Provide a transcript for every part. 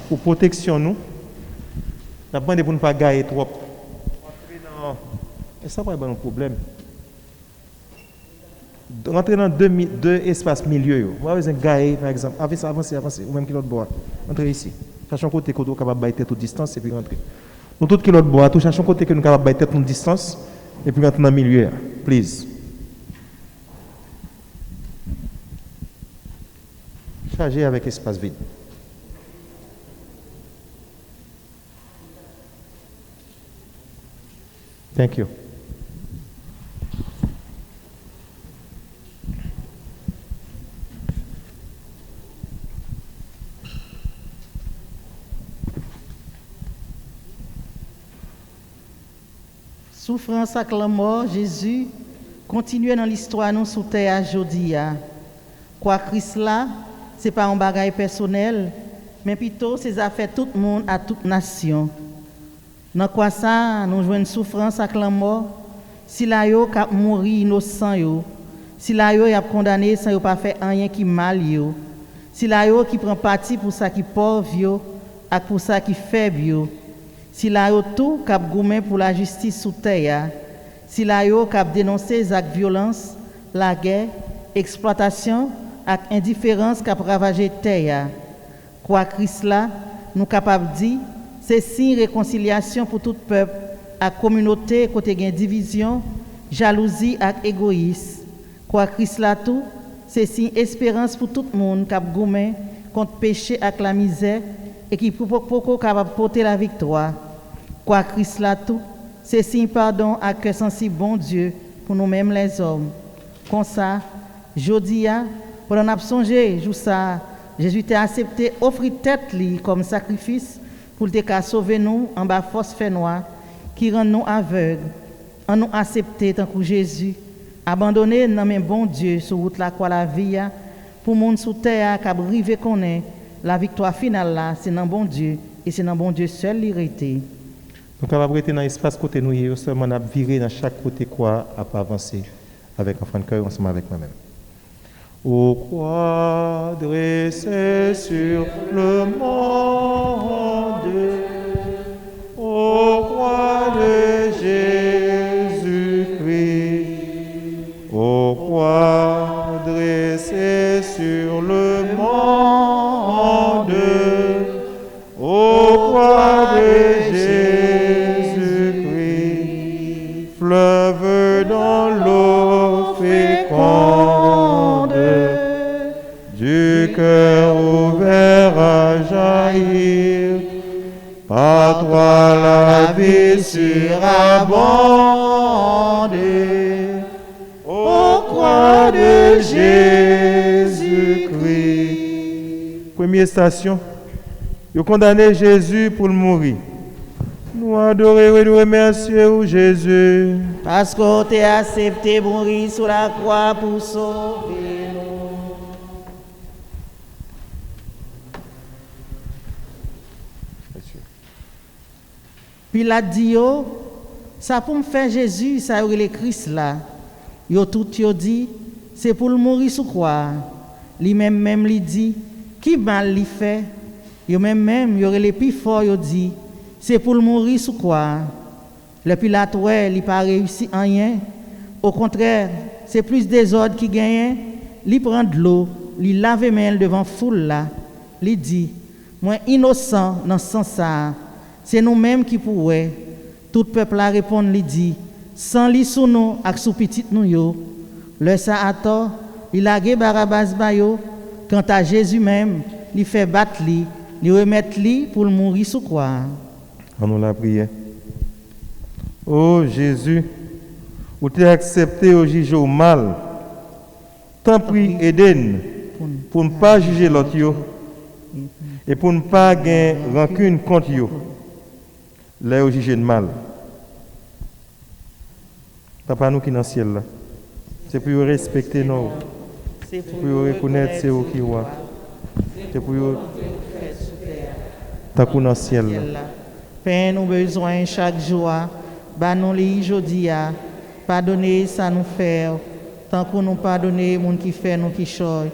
pour protection nous. N'a demandé pour ne pas gailler trop. Et ça va être un problème. Rentrer dans deux espaces milieu. Vous avez un gailler par exemple, avancer, ou même qui l'autre bois. Entrez ici. Cherchons côté que nous sommes capables de bailler toute distance et puis rentrer. Nous tous qui l'autre bois, tout cherchons côté que nous sommes capables de bailler toute distance et puis rentrer dans le milieu. Please. Chargez avec espace vide. Thank you. Souffrance avec la mort, Jésus continue dans l'histoire nous sous terre aujourd'hui. Quoi Christ là, c'est pas un bagage personnel, mais plutôt c'est affaire tout le monde à toute nation. Dans quoi ça, nous jouons une souffrance avec la mort, si la yo cap mourir innocent yo, si la yo y a condamné sans yo pas fait rien qui mal yo, si la yo qui prend parti pour ça qui pauvre yo, et pour ça qui faible yo. Si la yo tout cap goumé pour la justice sous terre, si la yo cap dénoncer les actes de violence, la guerre, exploitation et indifférence cap ravager terre. Quoi Christ là, nous capable dire, c'est signe réconciliation pour tout peuple, à communauté côté gain division, jalousie et égoïsme. Quoi Christ là tout, c'est signe espérance pour tout le monde cap goumé contre péché et la misère et qui pour capable porter la victoire. Quoi Christ là tout, c'est signe pardon à cœur sensible bon Dieu pour nous-mêmes les hommes. Comme ça, jodi a, pendant n'a songé, jour ça, Jésus t'a accepté offrir tête li comme sacrifice pour te sauver nous en bas force fait noir qui rend nous aveugles, en nous accepter tant que Jésus, abandonné dans mes bon Dieu sur route la quoi la vie pour monde sous terre qui a rivé connaît la victoire finale là, c'est dans bon Dieu et c'est dans bon Dieu seul l'irrité. Donc, on va rester dans l'espace côté nous, seulement on a viré dans chaque côté quoi, à pas avancer avec enfant de cœur ensemble avec moi-même. Ô croix dressée sur le monde, ô croix de Jésus-Christ, ô croix dressée sur le monde, ô croix de Jésus-Christ, fleuve dans l'eau féconde, du cœur ouvert à jaillir, par toi la vie surabonde, ô croix de Jésus-Christ. Première station, ils ont condamné Jésus pour mourir. Nous adorons et nous remercions Jésus. Parce qu'on t'a accepté mourir sur la croix pour sauver nous. Pilate dit, ça pour me faire Jésus, ça aurait le Christ là. Yo tout yo dit, c'est pour le mourir sur croix. Lui-même lui dit, qui mal lui fait? Yo même yo aurait les plus fort yo dit, c'est pour le mourir sur croix. Le Pilate ouais, il pas réussi en rien. Au contraire, c'est plus désordre qui gagne. Il prend de l'eau, il lave les mains devant foule là. Il dit, moi innocent dans ce sens ça. C'est nous-mêmes qui pourrait. Tout peuple la répond, il dit, sans li sous nous ak sous petit nous yo. Le ça a tort, il a gagné Barabbas bayo. Quant à Jésus même, il fait battre li, il remettre li pour le mourir sous croix. On nous l'a prié. Oh Jésus, où tu as accepté au juger au mal, tant prie aide pour ne pas juger l'autre et pour ne pas gagner rancune contre eux. Là au juger le mal. C'est pas nous qui dans le ciel là. C'est pour respecter nous. C'est pour reconnaître c'est eux qui voient. C'est pour t'as qu'on dans le ciel là. Père, nous besoin chaque jour. Bah nous li jodi a. Pardonnez ça nous faire. Tant qu'on nous pardonner monde qui fait nous qui choy.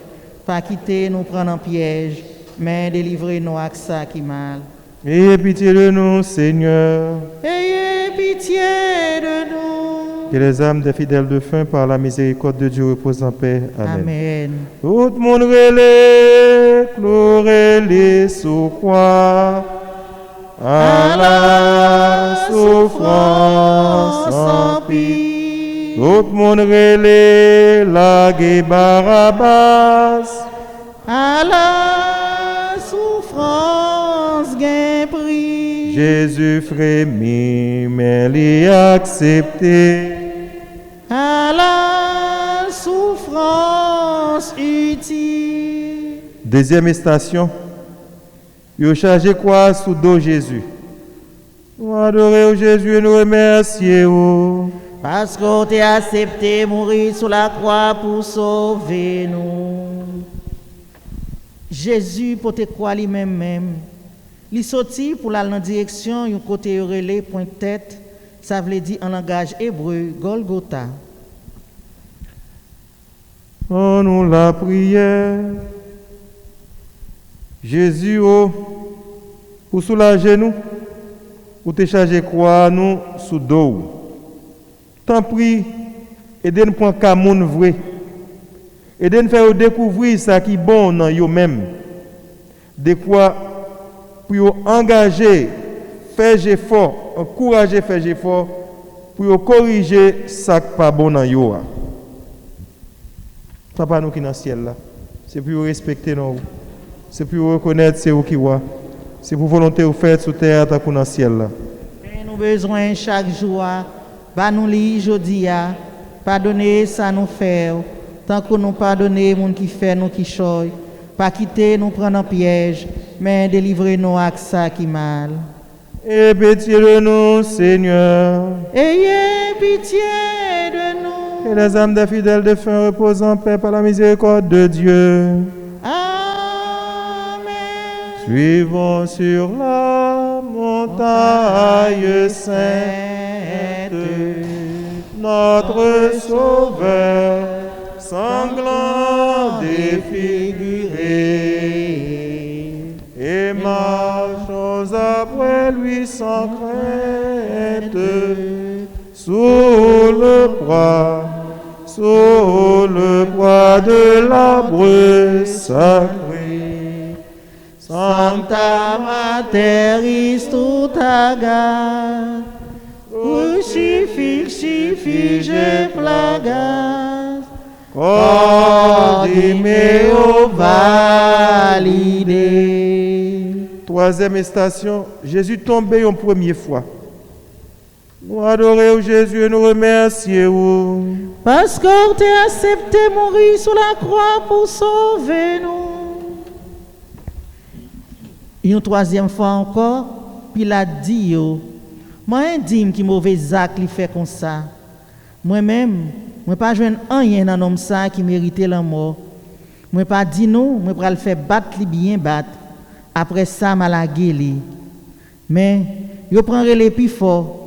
Pas quitter nous prendre en piège. mais délivrez-nous à ça qui mal. Ayez pitié de nous, Seigneur. Ayez pitié de nous. Que les âmes des fidèles de fin, par la miséricorde de Dieu, reposent en paix. Amen. Amen. Tout le monde relève, glorez-les sous croix. À la souffrance sans pire. Tout le monde relève, laguez Barabbas. À la souffrance gain prix. Jésus frémit, mais l'y accepté. À la souffrance utile. Deuxième station, il a chargé quoi sous dos Jésus. Nous adorons Jésus et nous remercions. Parce qu'on t'a accepté mourir sur la croix pour sauver nous. Jésus pour te croire lui-même. Il sorti pour aller dans la direction un côté relais point tête, ça veut dire en langage hébreu Golgotha. Oh, nous la prière. Jésus, oh, pour soulager nous, pour te charger quoi nous sous dos. Tant pis, aidez-nous pour un monde vrai. Aidez-nous faire découvrir ça qui est bon dans eux-mêmes. De quoi pour engager, faire effort, encourager, faire effort, pour corriger ça qui n'est pas bon dans eux. Ce pas nous qui dans le ciel là. C'est pour respecter nous. C'est pour reconnaître c'est où qui voit. C'est pour volonté vous faire sur terre tant que dans le ciel là. Et nous besoin chaque jour, bah nous lire aujourd'hui, pardonner ça nous faire, tant que nous pardonner monde qui fait nous qui choy, pas quitter nous prendre en piège, mais délivrer nous à ça qui mal. Et pitié de nous, Seigneur. Ayez pitié de nous. Et les âmes des fidèles de fin reposent en paix par la miséricorde de Dieu. Amen. Suivons sur la montagne sainte notre Sauveur, sanglant défiguré, et marchons après lui sans crainte, sous le poids de l'arbre sacré. Sancta Mater tout agat, crucifige plagas, Cordimeo validé. Troisième station, Jésus tombé une première fois. Nous adorons Jésus et nous remercions. Parce qu'on t'a accepté mourir sur la croix pour sauver nous. Une troisième fois encore, Pilate dit yo, moi indime qui mauvais acte li fait comme ça. Moi-même, moi pas joindre rien dans homme ça qui méritait la mort. Moi pas dit non, moi pas le faire battre li bien battre. Après ça malaguer li. Mais yo prendre les plus fort.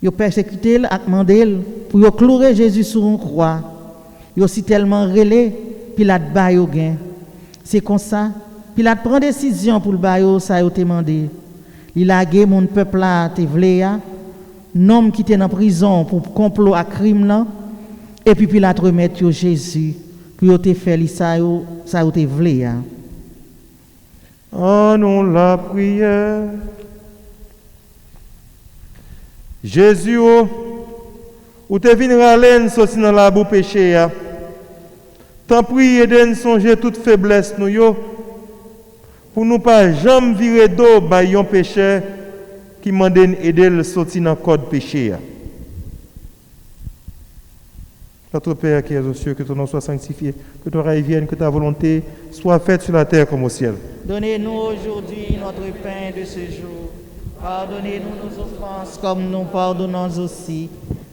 Yo persécuté ak mandel pour yo clouer Jésus sur une croix. Yo si tellement relé Pilate ba yo gain. C'est comme ça, Pilate prend décision pour le bail ça yo demandé. Il a gagné mon peuple là te vle ya, nom qui était en prison pour complot à crime là et puis Pilate remet yo Jésus pour yo te faire ça yo te vle ya. Oh, nous la prière. Jésus, ou te vin ralen sorti dans la boue péché ya. Tant pis aidez-nous songer toute faiblesse nous yo pour nous pas jamais virer d'eau by yon péché qui mande aider le sortir dans code péché ya. Notre Père qui es aux cieux, que ton nom soit sanctifié, que ton règne vienne, que ta volonté soit faite sur la terre comme au ciel. Donnez-nous aujourd'hui notre pain de ce jour. Pardonnez-nous nos offenses comme nous pardonnons aussi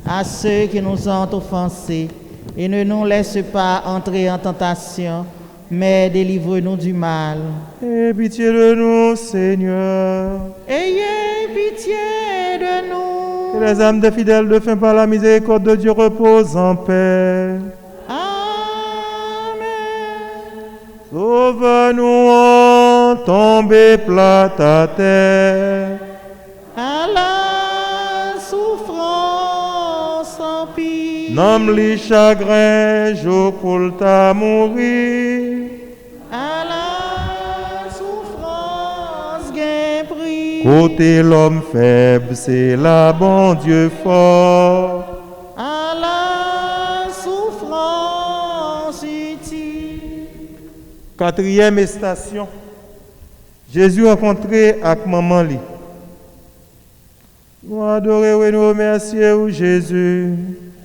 à ceux qui nous ont offensés. Et ne nous laisse pas entrer en tentation, mais délivre-nous du mal. Aie pitié de nous, Seigneur. Ayez pitié de nous. Que les âmes des fidèles de fin par la miséricorde de Dieu reposent en paix. Amen. Sauve-nous en tombée plate à terre. À la souffrance en pire. Nomme les chagrins, je pour ta mourir. À la souffrance gain prix. Côté l'homme faible, c'est là bon Dieu fort. À la souffrance utile. Quatrième station. Jésus rencontré avec maman li. Nous adorons et nous remercions Jésus.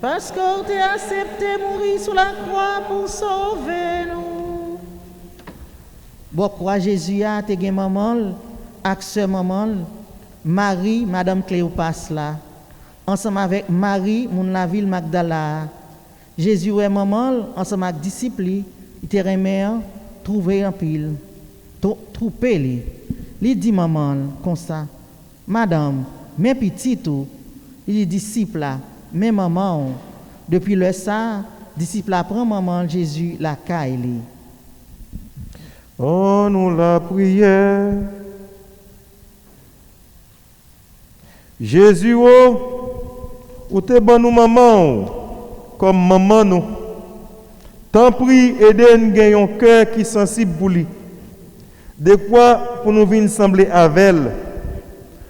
Parce qu'on t'a accepté mourir sous la croix pour sauver nous. Bon, quoi Jésus a te gen maman, avec ce maman, Marie, Madame Cléopas là, ensemble avec Marie, mon la ville Magdala. Jésus et maman, ensemble avec disciples, il te remet trouver en pile, trouper li. Il dit maman comme ça, Madame, mes petits tout, il dit disciples là. Mais maman, depuis le ça, disciple apprend maman Jésus la caille. Oh, nous la prière. Jésus, ou te bon nous maman, comme maman nous. Tant pis, aidez-nous gagner un cœur qui est sensible pour lui. De quoi pour nous venir sembler avec elle.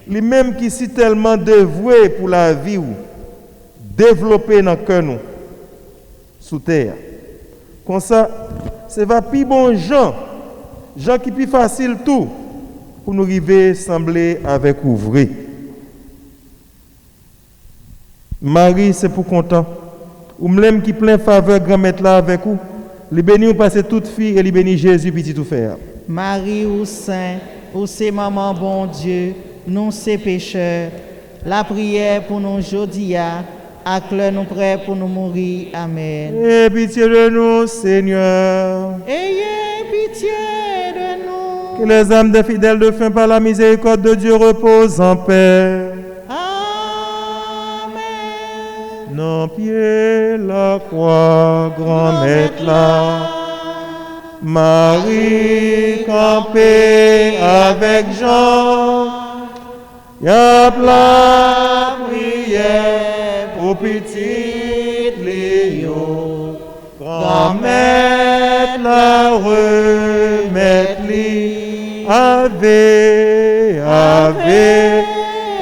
Lui-même qui est tellement dévoué pour la vie. Développer dans le cœur nous, sous terre. Comme ça, c'est va plus bon Jean qui plus facile tout, pour nous arriver sembler avec ouvrir. Marie, c'est pour content. Ou m'aime qui plein faveur grand-mère là avec vous. Les bénis ou passer toute fille et les bénis Jésus petit tout faire. Marie ou saint, ou c'est maman bon Dieu, nous c'est pécheurs. La prière pour nous aujourd'hui. Acclare nous prêts pour nous mourir. Amen. Ayez pitié de nous, Seigneur. Ayez pitié de nous. Que les âmes des fidèles de fin par la miséricorde de Dieu reposent en paix. Amen. Non, pied la croix, grand maître là. Marie campée avec Jean. Y'a la prière. Au petit Léo, grand-mère la remettre li, Ave, Ave,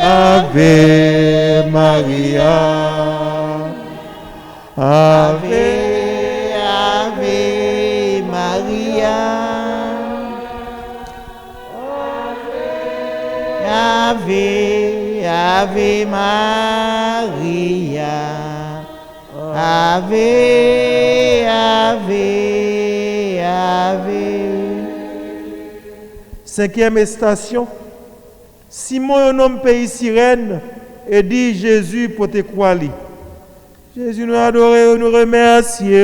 Ave Maria, Ave, Ave Maria, Ave, Ave Maria, Ave, Ave, Ave. Cinquième station. Simon, un homme pays sirène, et dit Jésus pour te croire. Jésus nous adore, nous remercie.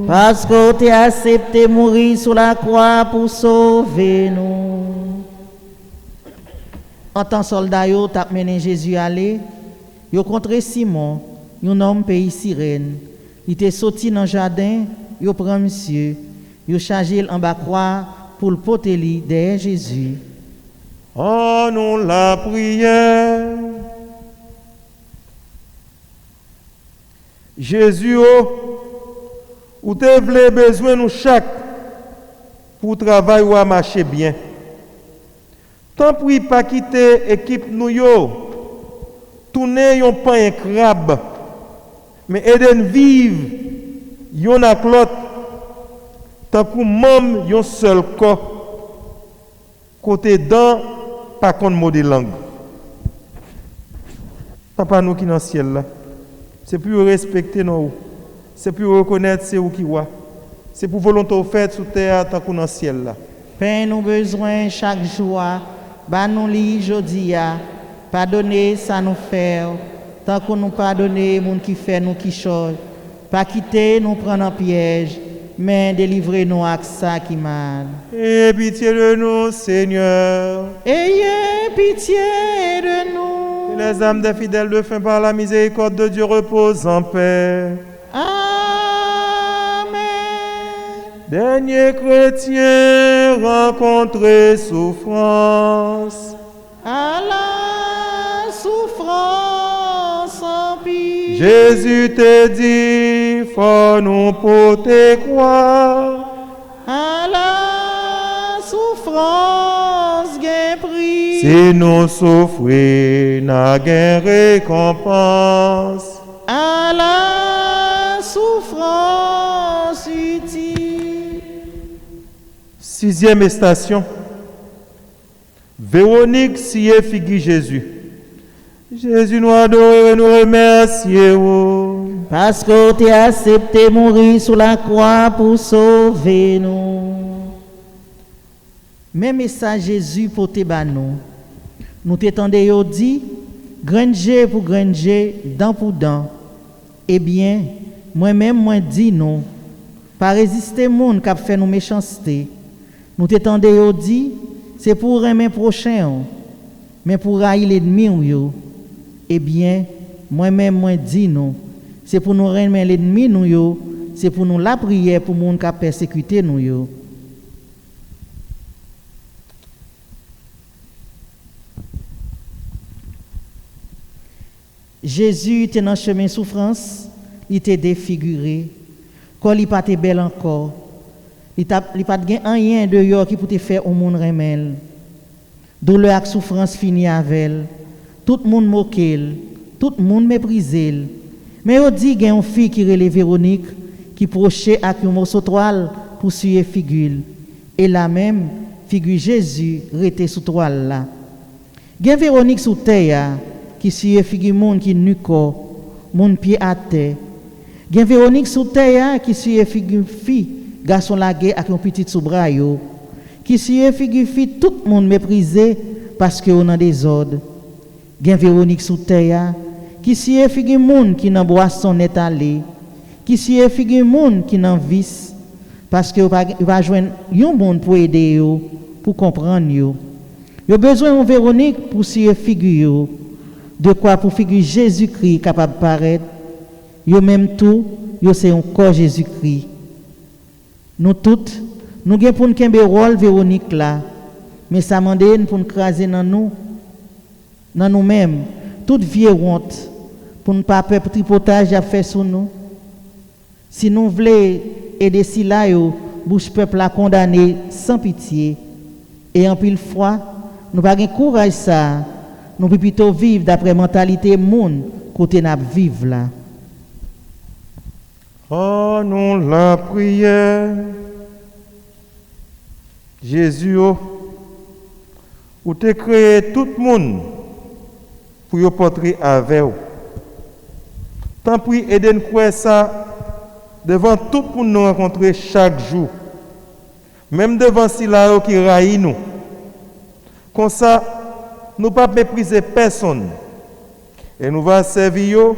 Parce que tu as accepté mourir sur la croix pour sauver nous. En tant que soldat, tu as mené Jésus à aller. Tu as rencontré Simon, un homme pays sirène. Il était sorti dans le jardin, il a pris monsieur, il a chargé en bas croix pour le porter derrière Jésus. Oh, nous la prière. Jésus, ou te vle besoin nous chaque pour travailler ou à marcher bien. Tant pis pas quitter équipe nous yo, tourner yon pan un crabe, mais aider vivre yon ak l'autre, tant que même yon seul corps, côté dent, pas contre mot de langue. Papa nous qui dans le ciel là, c'est pour respecter nous, c'est pour reconnaître c'est où qui wa, c'est pour volonté faite sur terre tant que dans le ciel là. Père, nous besoin chaque jour. Bah nous li jodi a pardonner ça nous faire tant que nous pardonner moun qui fait nous qui chose pas quitter nous prendre en piège mais délivrer nous avec ça qui mal. Ayez pitié de nous, Seigneur. Ayez pitié de nous. Que les âmes des fidèles de fin par la miséricorde de Dieu reposent en paix. Amen. Dernier chrétien rencontré souffrance. À la souffrance en pire. Jésus te dit, faut nous porter croire. À la souffrance gain prix. Si nous souffrons, n'a gain récompense. À la souffrance utile. 6e station. Véronique sied figure Jésus. Jésus nous adore et nous remercie. Parce que tu as accepté mourir sur la croix pour sauver nous. Même message Jésus pour te nous. Nous t'étendons dit, granger pour granger, dent pour dent. Eh bien, moi-même, moi dis non. Pas résister monde qui a fait nos méchancetés. Nous t'étendons dit, c'est pour aimer prochain, mais pour haïr l'ennemi. Eh bien, moi-même, moi dis non. C'est pour nous aimer l'ennemi, c'est pour nous la prière pour monde qui a persécuté nous. Jésus était dans le chemin de souffrance, il était défiguré. Quand il pas belle encore, il n'a pas rien de qui peut te faire au monde remel. Douleur et souffrance fini avec elle. Tout le monde moque, tout le monde méprise. Mais on dit qu'il y a une fille qui relève Véronique, qui prochait avec un morceau de toile pour suivre figure. Et la même figure Jésus était sous toile là. Il y a Véronique sous terre qui suit figure monde qui nu corps, monde pied à terre. Il y a Véronique sous terre qui suit figure fille, garçon lagué avec un petit sous-bras qui suit figure fille tout le monde méprisé parce que on a des ordres. Il y a Véronique sous terre qui suit figure monde qui dans boisson net allé, qui suit figure monde qui dans vice parce que va joindre un monde pour aider yo, pour comprendre yo. Yo besoin de Véronique pour suivre figure. De quoi pour figure Jésus-Christ capable de paraître. Yo même tout, yo c'est un corps Jésus-Christ. Nous toutes, nous avons pour nous rôle Véronique là. Mais ça demande pour nous craser dans nous-mêmes, toute vieille honte, pour ne pas faire tripotage à faire sur nous. Si nous voulons aider si là, bouche peuple à condamner sans pitié. Et en pile fois, nous n'avons pas courage ça. Nous pouvons plutôt vivre d'après mentalité monde côté n'a vivre là. Oh, nous la prière. Jésus, ou t'es créé tout le monde pour y porter avec vous. Tant pis, aidez-nous croire ça devant tout le monde nous rencontrer chaque jour. Même devant ceux qui raillent nous. Comme ça, nous ne pas mépriser personne. Et nous va servir.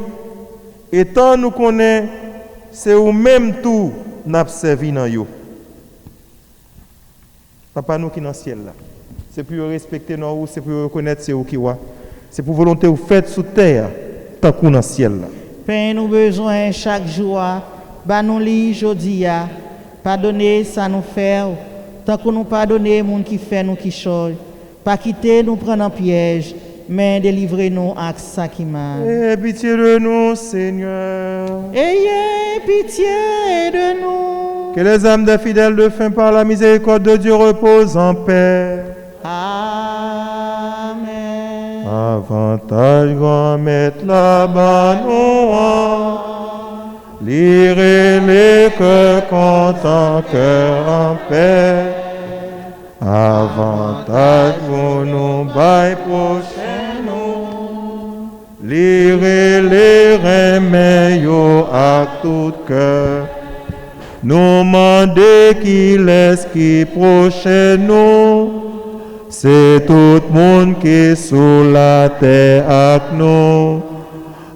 Et tant nous connaissons, c'est au même tout nous servi dans yo. Papa nous qui dans le ciel là. C'est pour respecter nous, c'est pour reconnaître c'est où qui va. C'est pour volonté ou faite sous terre, tant qu'on dans le ciel là. Père, nous besoin chaque jour, bah nous li jodi a, pardonner ça nous faire, tant qu'on nous pardonner monde qui fait nous qui change, pas quitter nous prendre en piège, mais délivrer-nous à ça qui mal. Ayez pitié de nous, Seigneur. Ayez pitié de nous. Que les âmes des fidèles de fin par la miséricorde de Dieu reposent en paix. Amen. Avantage grand mettre là-bas nous, lirez les cœurs contents, cœur en paix. Avantage pour nous, bail prochain nous, lirez les remèdes à tout cœur. Nous mandez qu'il est qui prochain nous, c'est tout le monde qui est sous la terre avec nous.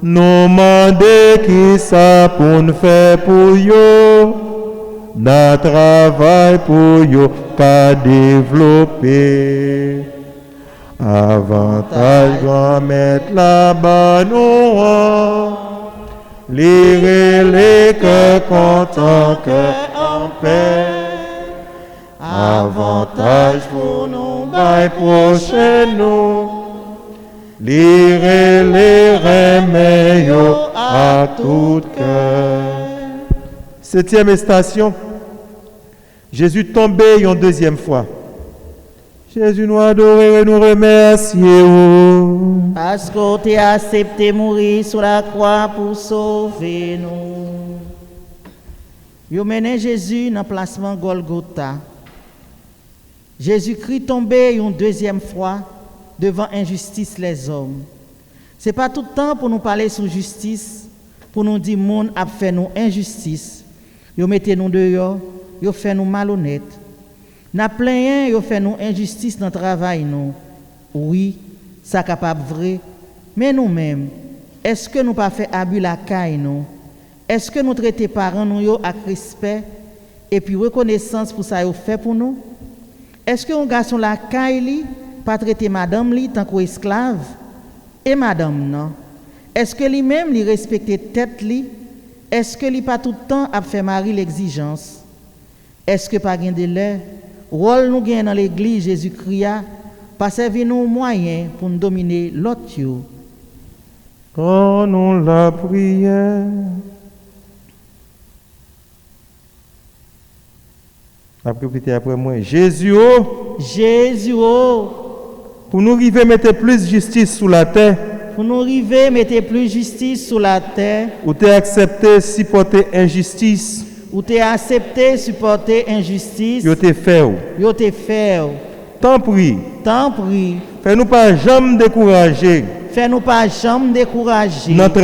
Nous mandez qui ça pour nous faire pour yo, notre travail pour yo qu'à développer. Avantage grand mettre là-bas nous, lirez les cœurs contents, cœurs en paix. avantage pour nous, By prochain nous, lire les remèdes à tout cœur. 7e station, Jésus tombé une deuxième fois. Jésus nous adore et nous remercie. Parce que tu as accepté mourir sur la croix pour sauver nous. Yo mené Jésus dans le placement Golgotha. Jésus-Christ tombé une deuxième fois devant injustice les hommes. Ce n'est pas tout le temps pour nous parler sur justice, pour nous dire monde a fait nous injustice. Yo mettez nous dehors, yo fait nous malhonnêtes. N'a plein yo fait nous injustice dans le travail nous. Oui, ça capable vrai, mais nous-mêmes, est-ce que nous pas fait abus la caille nous? Est-ce que nous traitons parents nous yo avec respect et puis reconnaissance pour ça yo fait pour nous? Est-ce que un garçon la caille li pas traiter madame li tant qu'esclave et madame non? Est-ce que lui-même li respecter tête li? Est-ce que li pas tout le temps a fait mari l'exigence? Est-ce que pas gain de l'air? Rôle nous gain dans l'église Jésus-Christ pas servir nous moyen pour nous dominer l'autre yo. Quand nous la prière. Après moi, Jésus, Jésus, pour nous arriver à mettre plus justice sur la terre, pour nous arriver à mettre plus justice sur la terre, ou t'es accepté supporter injustice, ou t'es accepté supporter injustice, yo t'es fait. yo t'es fait. Tant pis, fais-nous pas jamais décourager. Fais-nous pas jamais décourager. Notre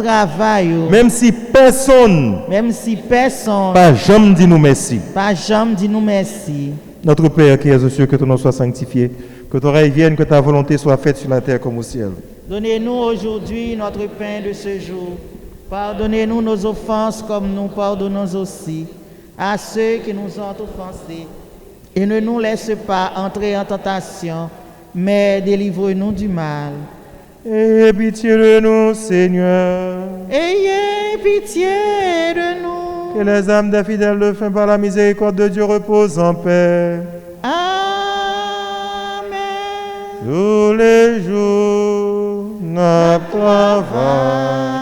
travail. Même si personne. Pas jamais dit nous merci. Notre Père qui es aux cieux, que ton nom soit sanctifié, que ton règne vienne, que ta volonté soit faite sur la terre comme au ciel. Donnez-nous aujourd'hui notre pain de ce jour. Pardonnez-nous nos offenses comme nous pardonnons aussi à ceux qui nous ont offensés. Et ne nous laisse pas entrer en tentation, mais délivre-nous du mal. Ayez pitié de nous, Seigneur. Ayez pitié de nous. Que les âmes des fidèles de fin par la miséricorde de Dieu reposent en paix. Amen. Tous les jours, notre travail,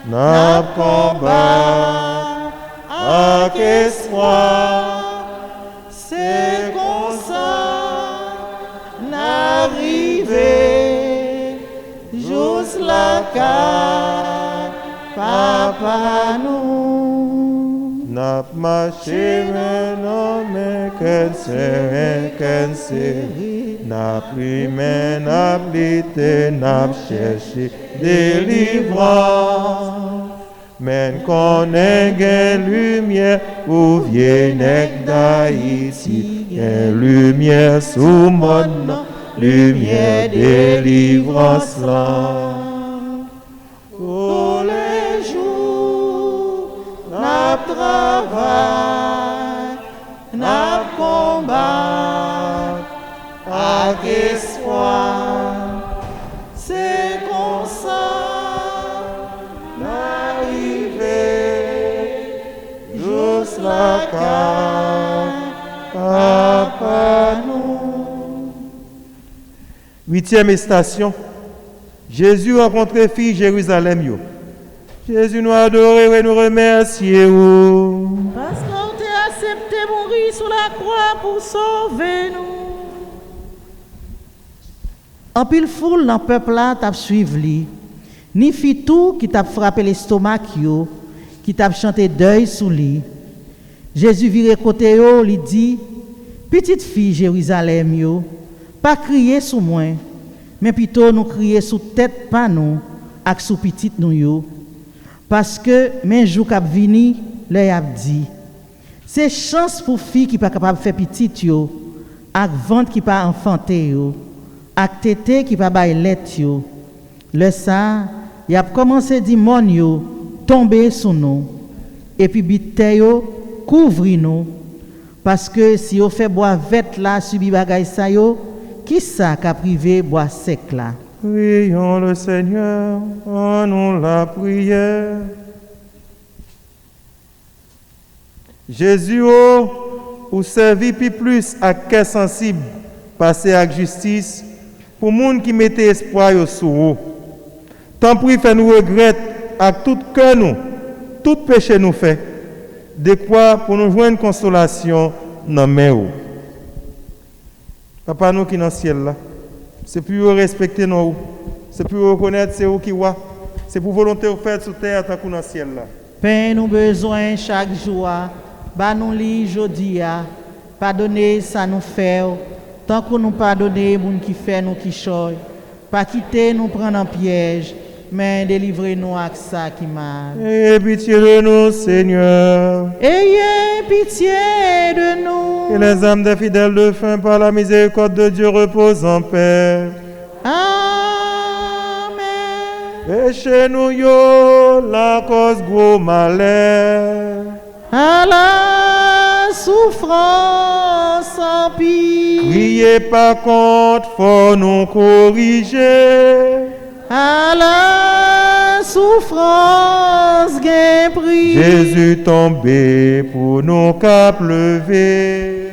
notre combat, avec espoir, c'est comme ça, n'arriver, juste la carte, papa nous. N'a marché maintenant, mais qu'elle série, n'a plus, mais n'a blité, n'a cherché délivrance. Mais qu'on ait lumière, ou vient d'Haïti, lumière sous mon nom, lumière délivrance là. Tous les jours, n'a travail, n'a combat, avec espoir, c'est comme ça, n'arriver, juste la carte, papa nous. 8e station. Jésus rencontre fille Jérusalem yo. Jésus nous adore et nous remercie. Parce qu'on t'a accepté mourir sur la croix pour sauver nous. En pile foule dans le peuple là t'a suivi li. Ni fit tout qui t'a frappé l'estomac yo, qui t'a chanté deuil sous lui. Jésus vire côté yo, lui dit: petite fille Jérusalem yo, pas crier sous moi, mais plutôt nous crier sous tête pas nous, ak sous petite nous yo. Parce que mes jours k'ap vini, les a dit, c'est chance pour fille qui pas capable faire petite yo, ak ventre qui pas enfanté yo, ak tété qui pas bail lait yo. Le ça, y a commencé di mon yo tomber sur nous et puis bité yo couvrir nous parce que si yo fait bois vête là subi bagay sa yo, qui ça qu'a privé bois sec là? Prions le Seigneur en nous la prière. Jésus, ou servir plus à cœur sensible, passer avec justice, pour les gens qui mettent espoir sur vous. Tant pis, fait nous regretter avec tout cœur nous, tout péché nous fait, de quoi pour nous joindre consolation dans nous. Papa nous qui dans le ciel là, c'est pour respecter nous, c'est pour reconnaître c'est vous qui voit, c'est pour volonté vous faire sur terre tant que dans le ciel là. Pain nous besoin chaque jour, bah nous li jodi a, pardonner ça nous fait, tant que nous pardonner moun qui fait nous qui choy, pas quitter nous prendre en piège, mais délivrez-nous avec ça qui mal. Ayez pitié de nous, Seigneur. Ayez pitié de nous. Que les âmes des fidèles de fin par la miséricorde de Dieu reposent en paix. Amen. Péchez-nous, yo, la cause gros malheur. À la souffrance en pire. Criez pas contre, faut nous corriger. À la souffrance gain prix. Jésus tombé pour nous cap lever.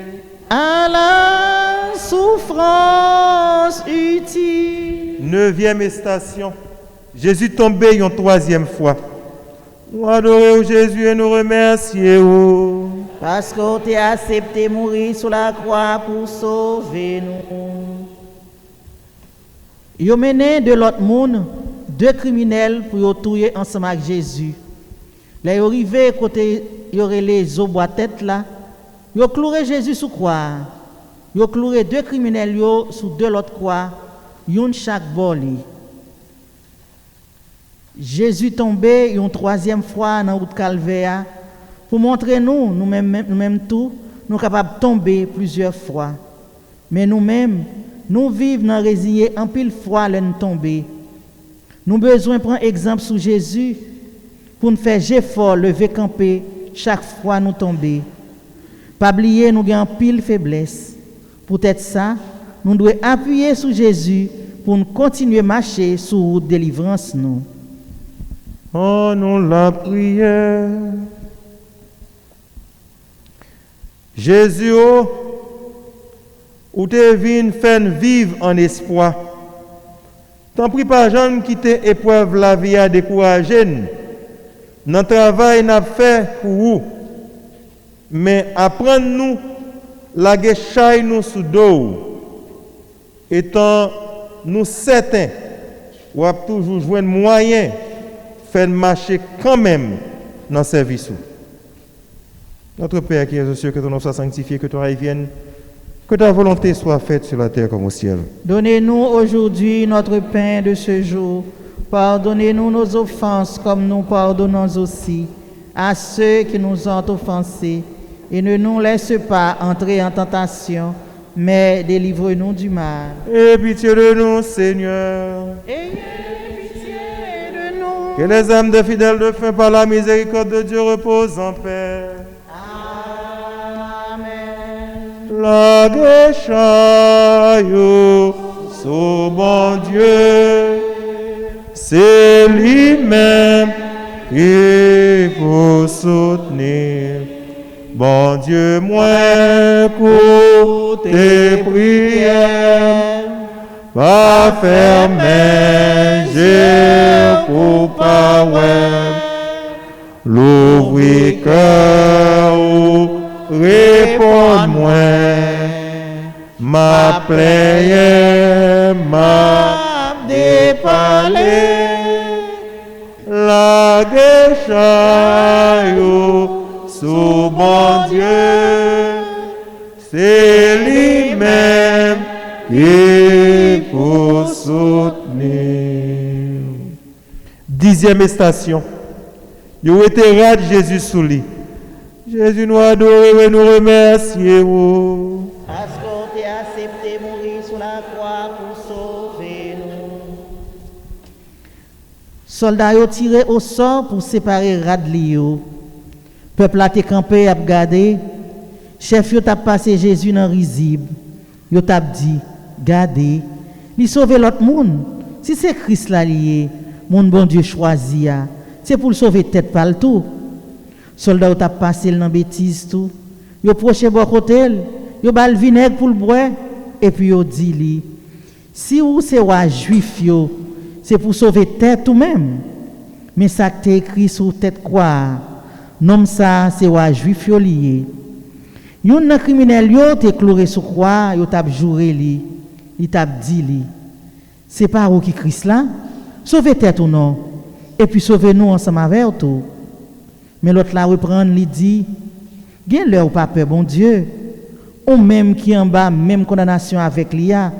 À la souffrance utile. 9e station. Jésus tombé une 3e fois. Nous adorons Jésus et nous remercions. Parce qu'on t'a accepté mourir sur la croix pour sauver nous. Yo mené de l'autre monde 2 criminels pour yo tuer ensemble avec Jésus. Là yo arrivé côté yo relé zo bois tête là, yo cloué Jésus sous croix. Yo cloué 2 criminels yo sous 2 l'autre croix, yon chaque boli. Jésus tombé une 3e fois dans route calvaire pour montrer nous-mêmes tout, nous capables de tomber plusieurs fois. Mais nous-mêmes, nous vivons dans résigner en pile fois nous tomber. Nous avons besoin de prendre exemple sur Jésus pour nous faire effort, lever camper chaque fois nous tomber. Pas oublier nous avons pile faiblesse. Peut-être ça, nous devons appuyer sur Jésus pour nous continuer à marcher sur la route de délivrance nous. Oh, nous la prière. Jésus, ou te vin faire vivre en espoir. Tant pis pas gens qui te épreuve la vie à décourager. Dans le travail n'a fait pour vous. Mais apprendre nous la guéchaille nous sous dos. Étant nous certains, ou a toujours joué un moyen faire marcher quand même dans le service. Notre Père qui est aux cieux, que ton nom soit sanctifié, que ton règne vienne, que ta volonté soit faite sur la terre comme au ciel. Donnez-nous aujourd'hui notre pain de ce jour. Pardonnez-nous nos offenses comme nous pardonnons aussi à ceux qui nous ont offensés. Et ne nous laisse pas entrer en tentation, mais délivre-nous du mal. Aie pitié de nous, Seigneur. Que les âmes des fidèles de fin par la miséricorde de Dieu reposent en paix. Amen. La guéchaille sous bon Dieu, c'est lui-même qui vous soutenir. Bon Dieu, moi, écoute tes prières. Pas fermer, j'ai pour pas l'ouvrir cœur ou répondre-moi. Ma plaie, ma dépalée, la guéchaille sous bon Dieu, c'est lui-même qui vous soutenir. 10e station. Vous été rad Jésus sous lui. Jésus nous adore et nous remercie. Parce qu'on t'a accepté mourir sur la croix pour sauver nous. Soldats ont tiré au sort pour séparer Radlio. Peuple a été campé à regarder. Chef yo t'a passé Jésus dans risible. Yo t'a dit, gardez, il sauver l'autre monde. Si c'est Christ là lié, mon bon Dieu choisi, c'est pour le sauver tête par le tout. Soldat t'a passé dans bêtise tout. Yo proche bon côté, yo bal vinaigre pour le boire et puis yo dit li, si ou c'est wa juif yo, c'est pour sauver tête ou même. Mais ça qui est écrit sur tête quoi, nom ça c'est wa juif yo lié. Yon nan criminel yo te cloué sur croix, yo t'a juré li, il t'a dit li, c'est pas ou qui Christ là, sauver tête ou non, et puis sauver nous ensemble avec tout. Mais l'autre là reprend li dit, gen leur ou pas peur bon Dieu, ou même qui en bas même condamnation avec l'IA.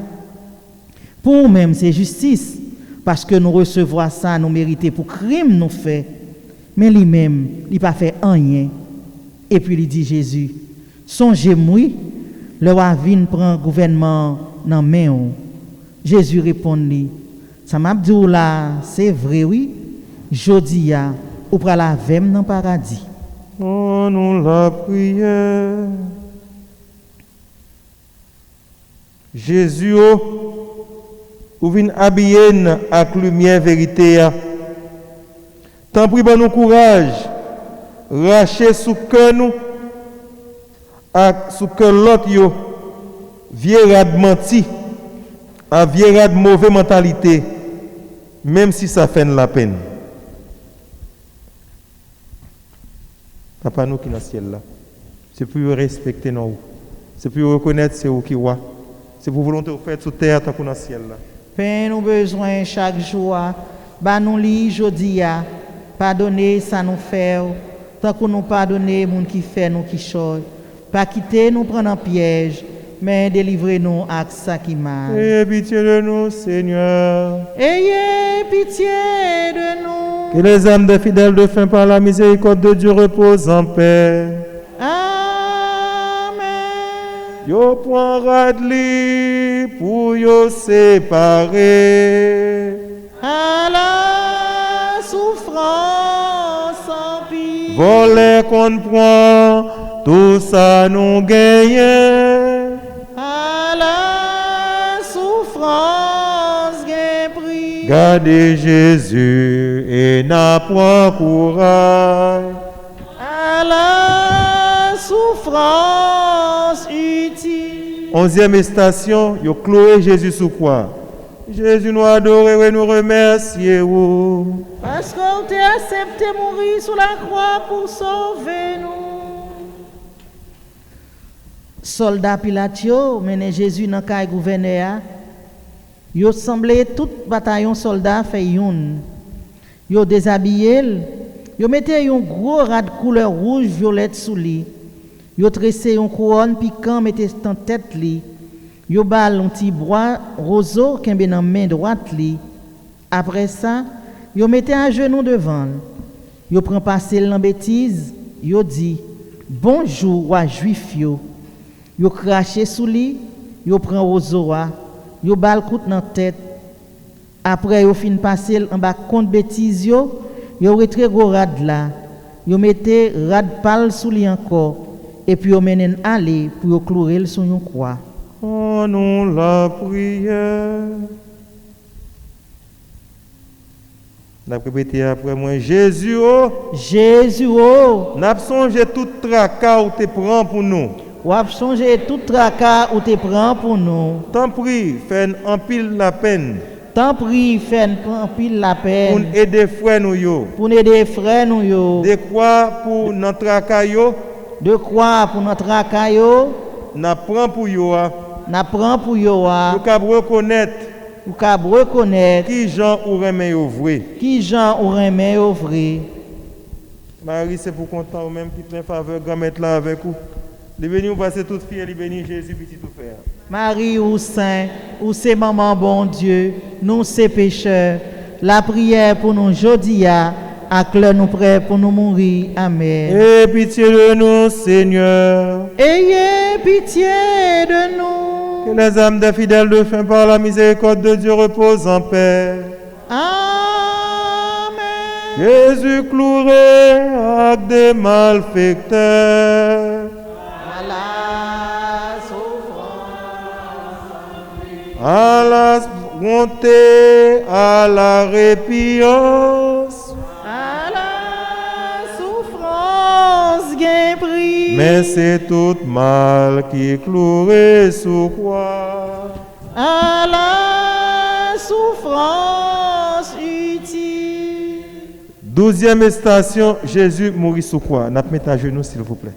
Pour nous même c'est justice, parce que nous recevons ça, nous méritons pour crime nous fait. Mais lui-même, il pas fait rien. Et puis il dit Jésus, songez-moi, le roi vient prend gouvernement dans main. Jésus répond lui, ça m'a dit là, c'est vrai oui, jodi a ou pral la vem dans paradis. Oh, nous la prière. Jésus, ou vin habiller avec lumière vérité. Tant pis pour nous courage, racher sous cœur nous, sous cœur l'autre yo, vieux rad menti, à vieux rad mauvaise mentalité, même si ça fait la peine. Papa nous qui dans le ciel là, c'est pour respecter nous, c'est pour reconnaître c'est où qui roi, c'est pour volonté faire sur terre tant qu'on dans le ciel là. Pain nous besoin chaque jour, bah nous li jodi a, pardonner ça nous fait, tant qu'on nous pardonner moun qui fait nous qui choy, pas quitter nous prendre en piège, mais délivrer nous avec ça qui mal. Ayez pitié de nous, Seigneur. Ayez pitié de nous. Que les âmes des fidèles de fin par la miséricorde de Dieu reposent en paix. Amen. Yo point radli pour yo séparer. À la souffrance en pire. Voler qu'on prend, tout ça nous gagne. À la souffrance gain prix. Gardez Jésus et n'a point courage. À la souffrance utile. 11e station, yo cloué Jésus sous quoi? Jésus nous adore et nous remercie. Parce qu'on t'a accepté mourir sur la croix pour sauver nous. Soldats Pilatio mené Jésus dans le gouverneur. Yo semblé tout bataillon soldat fait youn. Yo déshabillé, yo mettait un gros rat de couleur rouge violette sous lui. Yo tressé une couronne piquant mettait en tête li. Yo bal un petit bois roseau kembe dans main droite li. Après ça, yo mettait un genou devant. Yo prend passer l'en bêtise, yo dit bonjour roi juif yo. Yo craché sous lui, yo prend roseau yo bal kout dans tête. Après yo fin passer en bas compte bêtise yo retré gros rad là. Yo mettait rad pal sous lui encore et puis yo menen aller pour yo clouer sur une croix. Oh nous la prière. La répété après moi, Jésus, Jésus, n'a pas songé tout tracas où te prend pour nous. ou a songé tout tracas ou te prend pour nous. Tant pis, fais en pile la peine. Tant pis, fais en pile la peine. Pour aider frères nous yo. Pour aider frères nous yo. De quoi pour notre tracas yo? De quoi pour notre tracas yo? N'a prend pour yo. N'a prend pour yo. Nous cap reconnaître. Ou cap reconnaître. Qui Jean ou remet au vrai. Qui Jean ou remet au vrai. Marie, c'est pour content ou même qui te faveur grand-mère là avec vous. Les bénis, vous passez toute fille, les bénis Jésus, petit tout faire. Marie ou Saint, ou c'est maman bon Dieu, nous c'est pécheurs. La prière pour nous aujourd'hui, à l'heure nous prêts pour nous mourir. Amen. Ayez pitié de nous, Seigneur. Ayez pitié de nous. Que les âmes des fidèles de fin par la miséricorde de Dieu reposent en paix. Amen. Jésus cloué avec des malfaiteurs. À la souffrance, À la bonté, à la répiance. à la souffrance, gain prix. mais c'est tout mal qui cloué sous croix. À la souffrance utile. 12e station, Jésus mourit sous croix. N'a mis à genoux, s'il vous plaît.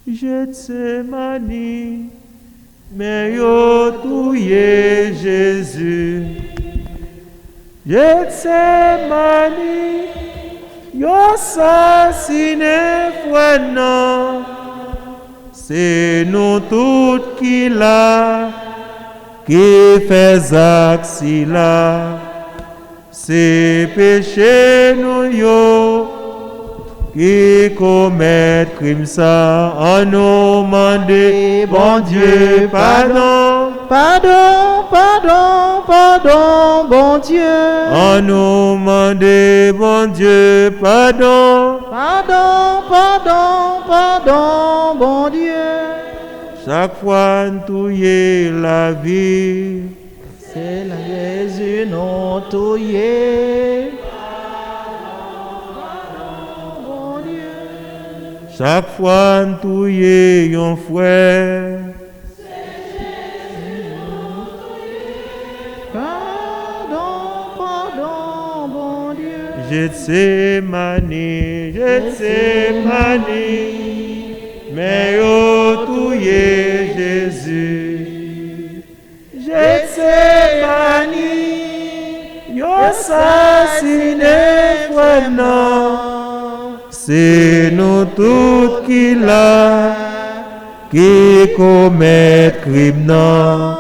Gethsemane, mais yo touye Jésus. Gethsemane, yo assassiné frère non. C'est nous toutes qui là, qui fait acte là. C'est péché nous yo. Qui commettent crime ça, en nous demande, bon Dieu, pardon. Pardon, pardon, pardon, bon Dieu. En nous demande, bon Dieu, pardon. Pardon, pardon, pardon, bon Dieu. Chaque fois nous la vie, C'est la Jésus non touillé. chaque fois nous un frère. Pardon, pardon, bon Dieu. Gethsemane, Gethsemane, mais au touye Jésus. Gethsemane, yo assassiné frère non. C'est nous toutes qui là, qui commettent crime non.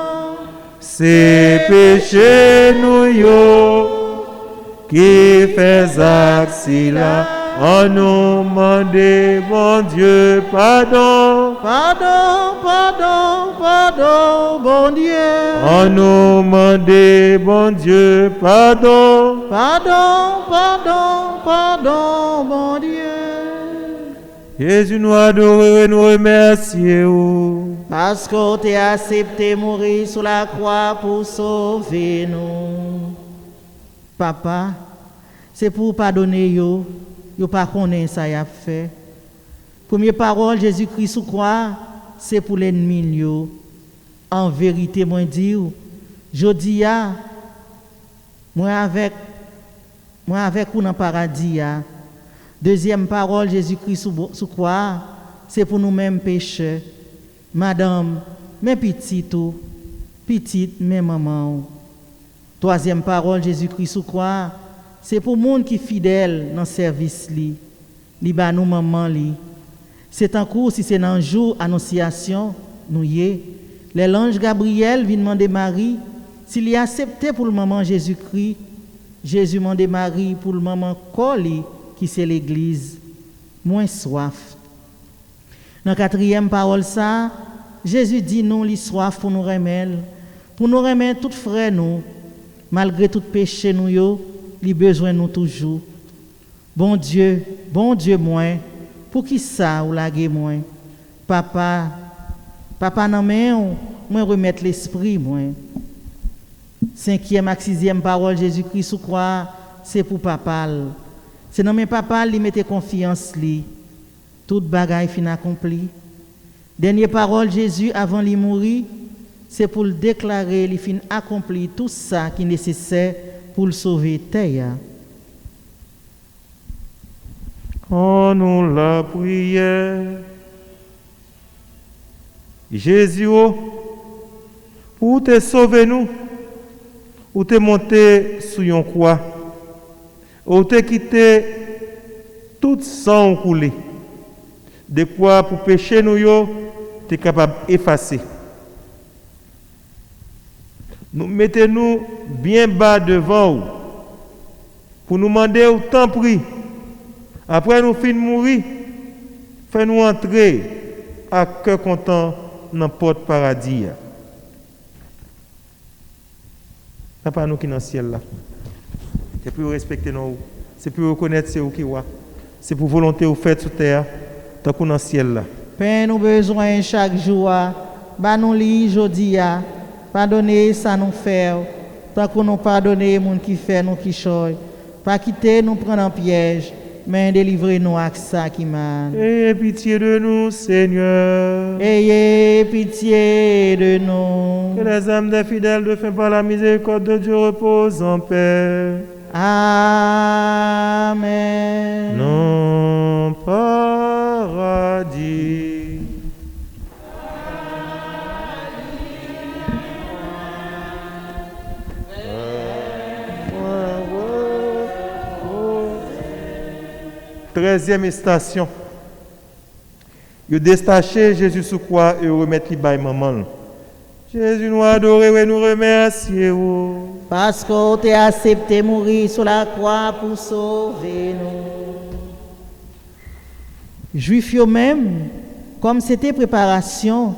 C'est péché nous yo, qui fait acte là. En nous demande, bon Dieu, pardon. Pardon, pardon, pardon, bon Dieu. En nous demande, bon Dieu, pardon. Pardon, pardon, pardon, bon Dieu. Jésus nous adore et nous remercie. Parce que tu as accepté mourir sur la croix pour sauver nous. Papa, c'est pour pardonner yo. Yo pas connaît ça y a fait. Première parole Jésus-Christ sous croix, c'est pour l'ennemi yo. En vérité moi dis, jodi a moi avec vous dans le paradis. Deuxième parole, Jésus-Christ sous croix, c'est pour nous-mêmes pécheurs. Madame, mes petites, mes mamans. Troisième parole, Jésus-Christ sous croix, c'est pour les gens qui sont fidèles dans le service. Li ba nous maman li. C'est en cours, si c'est dans le jour annonciation, nous y est. L'ange Gabriel vient demander Marie s'il y a accepté pour le maman Jésus-Christ. Jésus demande Marie pour le maman Coli, qui c'est l'église. Moins soif. Dans la quatrième parole, ça, Jésus dit nous, li soif pour nous remettre. Pour nous remettre tout frère nous, malgré tout péché nous yo, li besoin nous toujours. Bon Dieu, moi, pour qui ça ou laguer moi? Papa nan men, moi remettre l'esprit moi. Cinquième et sixième parole, Jésus-Christ sous croix, c'est pour papa. C'est dans mes papa li mette confiance li. Toute bagaille fin accompli. Dernière parole, Jésus avant li mourir, c'est pour le déclarer li fin accompli tout ça qui est nécessaire pour le sauver terre. Oh, nous la prière. Jésus, pour te sauver nous, ou te monter sur une croix, ou te quitter tout sang coulé. De quoi pour pécher nous, tu es capable d'effacer. Nous mettez-nous bien bas devant vous, pour nous demander autant prix. Après nous finissons de mourir, fais-nous entrer à cœur content dans le porte paradis. Papa nous qui dans le ciel là. C'est pour respecter nous. C'est pour reconnaître c'est où qui est. C'est pour volonté ou fait sur terre, tant qu'on dans le ciel là. Père, nous besoin chaque jour. Bah nous li jodi a. Pardonnez ça nous faire. Tant qu'on nous pardonner moun qui fait nous qui choy. Pas quitter nous prendre en piège, mais délivrer nous avec ça qui mal. Ayez pitié de nous, Seigneur. Ayez pitié de nous. Que les âmes des fidèles de fin par la miséricorde de Dieu reposent en paix. Amen. Non paradis. Treizième station. Ils détaché Jésus sous croix et remettre les bail maman. Jésus nous adore et nous remercie. Parce que tu as accepté mourir sur la croix pour sauver nous. Juifs eux-mêmes, comme c'était préparation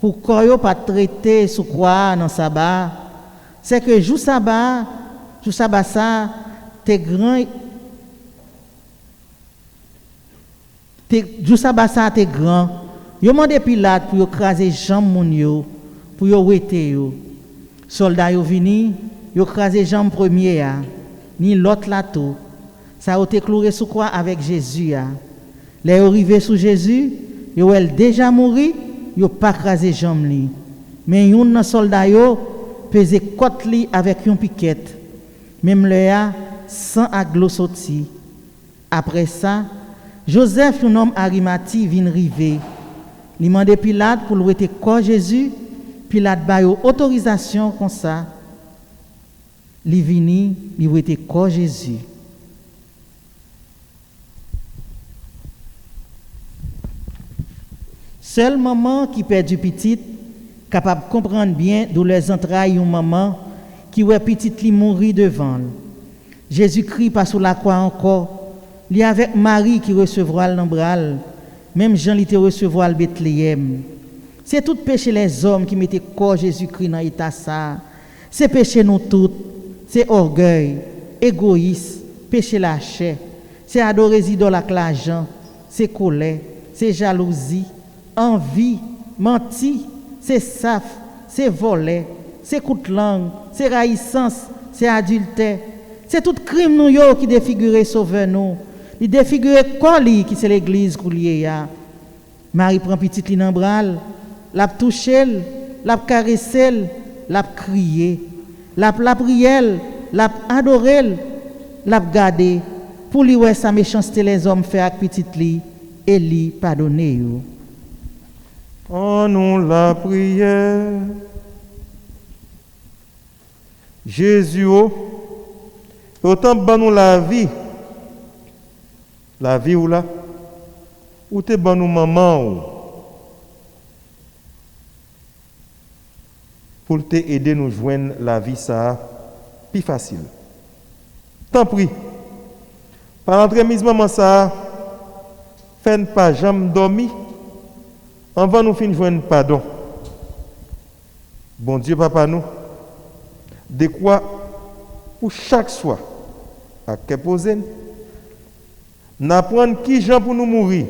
pour qu'on pas traiter sous croix dans sabbat, c'est que jour sabbat ça, t'es grand. Jou sabbat ça t'es grand. Yo mandé Pilate pour écraser jambe moun yo, pour yo wete yo. Soldats yo vini, yo écraser jambe premier a, ni l'autre là tout. Ça a été cloué sous croix avec Jésus a. Les arrivé sous Jésus, yo elle déjà mouri, yo pas écraser jambe li. Mais yon nan soldat yo pesé côte li avec yon piquette. Même le a sans aglo sorti. Après ça, Joseph, un homme Arimathie, vient river. Il mande Pilate pour le corps Jésus. Pilate a autorisation comme ça. Il vini, il rete corps Jésus. Seul maman qui perd du petit, capable de comprendre bien d'où les entrailles une maman qui voit petit li mourir devant. Jésus-Christ passe sur la croix encore. Il y a avec Marie qui recevra l'embral, même Jean qui recevra le Bethléem. C'est tout péché les hommes qui mettaient corps Jésus-Christ dans l'état ça. C'est péché nous tous, c'est orgueil, égoïsme, péché la chair, c'est adorer idole avec l'argent, c'est colère, c'est jalousie, envie, mentir, c'est saf, c'est voler, c'est coup de langue, c'est raïssance, c'est adultère. C'est tout crime nous yo qui défigure sauveur nous. Il défigure quoi qui c'est l'église coulier ya. Marie prend petite li dans bral, l'a toucher, l'a caresser, l'a crier, l'a prier, l'a adorer, l'a garder pour lui ouais sa méchanceté les hommes fait avec petite li et lui pardonner yo. En nous la prière. Jésus autant ban nous la vie ou là, ou te ban nous maman ou, pour te aider nous joindre la vie ça plus facile. Tant pis. Par l'entremise maman ça, faites pas jamais dormir, avant nous fin joindre pardon. Bon Dieu papa nous, de quoi pour chaque soir à que poser n'apprendre qui gens pour nous mourir.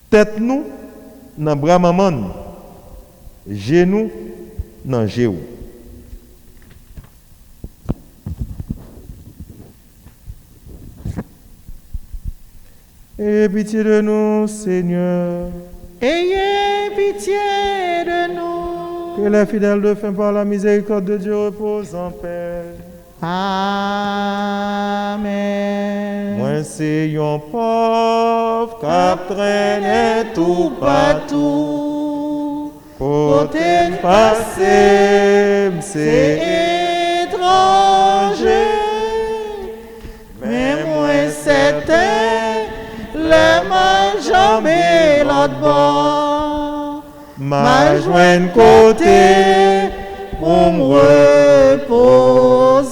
Tête nous dans bras maman, genou dans géo. Ayez pitié de nous, Seigneur. Ayez pitié de nous. Que les fidèles de fin par la miséricorde de Dieu reposent en paix. Amen. Moi c'est un pauvre qui traîne tout partout. Côté passé, c'est étranger. Mais moi c'était le main jamais l'autre bord. ma jointe côté pour me reposer.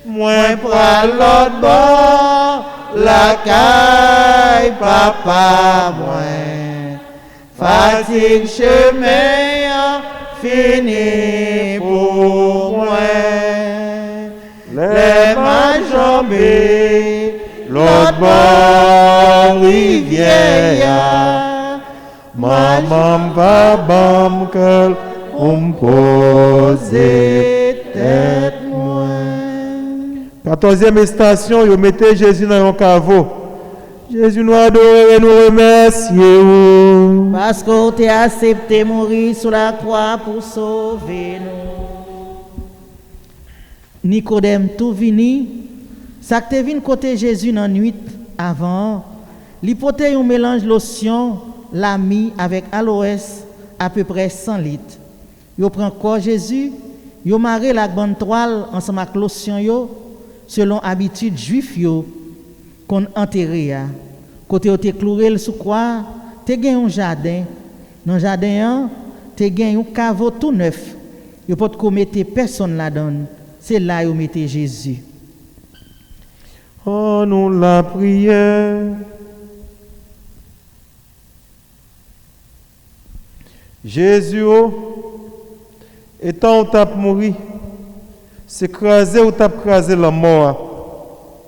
Moi prends l'autre bord, la caille papa moi. Fatigue chemin fini pour maman va bam cœur poser tête moi. 14e station, vous mettez Jésus dans un caveau. Jésus nous adore et nous remercie. Parce que tu as accepté mourir sur la croix pour sauver nous. Nicodème tout vini, ça que venu côté Jésus dans nuit avant, l'hypothèse un mélange lotion, l'ami avec aloès à peu près 100 litres. Yo prend corps Jésus, yo maré la bonne toile ensemble avec lotion yo selon habitude juif yo qu'on enterré a. Côté yo te cloué sous croix, te gen un jardin. Dans jardin te gen un caveau tout neuf. Yo pas te mettre personne là-dedans. C'est là yo mettez Jésus. Oh, nous la prière. Jésus, étant où tu as mouru, c'est craser ou tu as crasé la mort.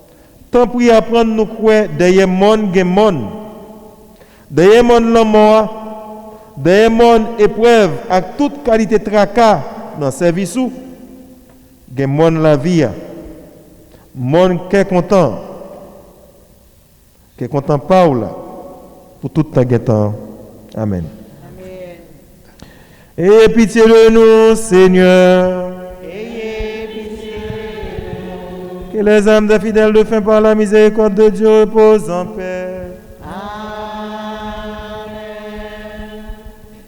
Tant pis apprendre nous quoi, derrière monde, il monde. Derrière monde la mort, derrière monde épreuve, avec toute qualité de tracas dans le service, il y a monde la vie. Monde qui est content Paul pour tout le temps. Amen. Ayez pitié de nous, Seigneur. Ayez pitié de nous. Que les âmes des fidèles de fin par la miséricorde de Dieu reposent en paix. Amen.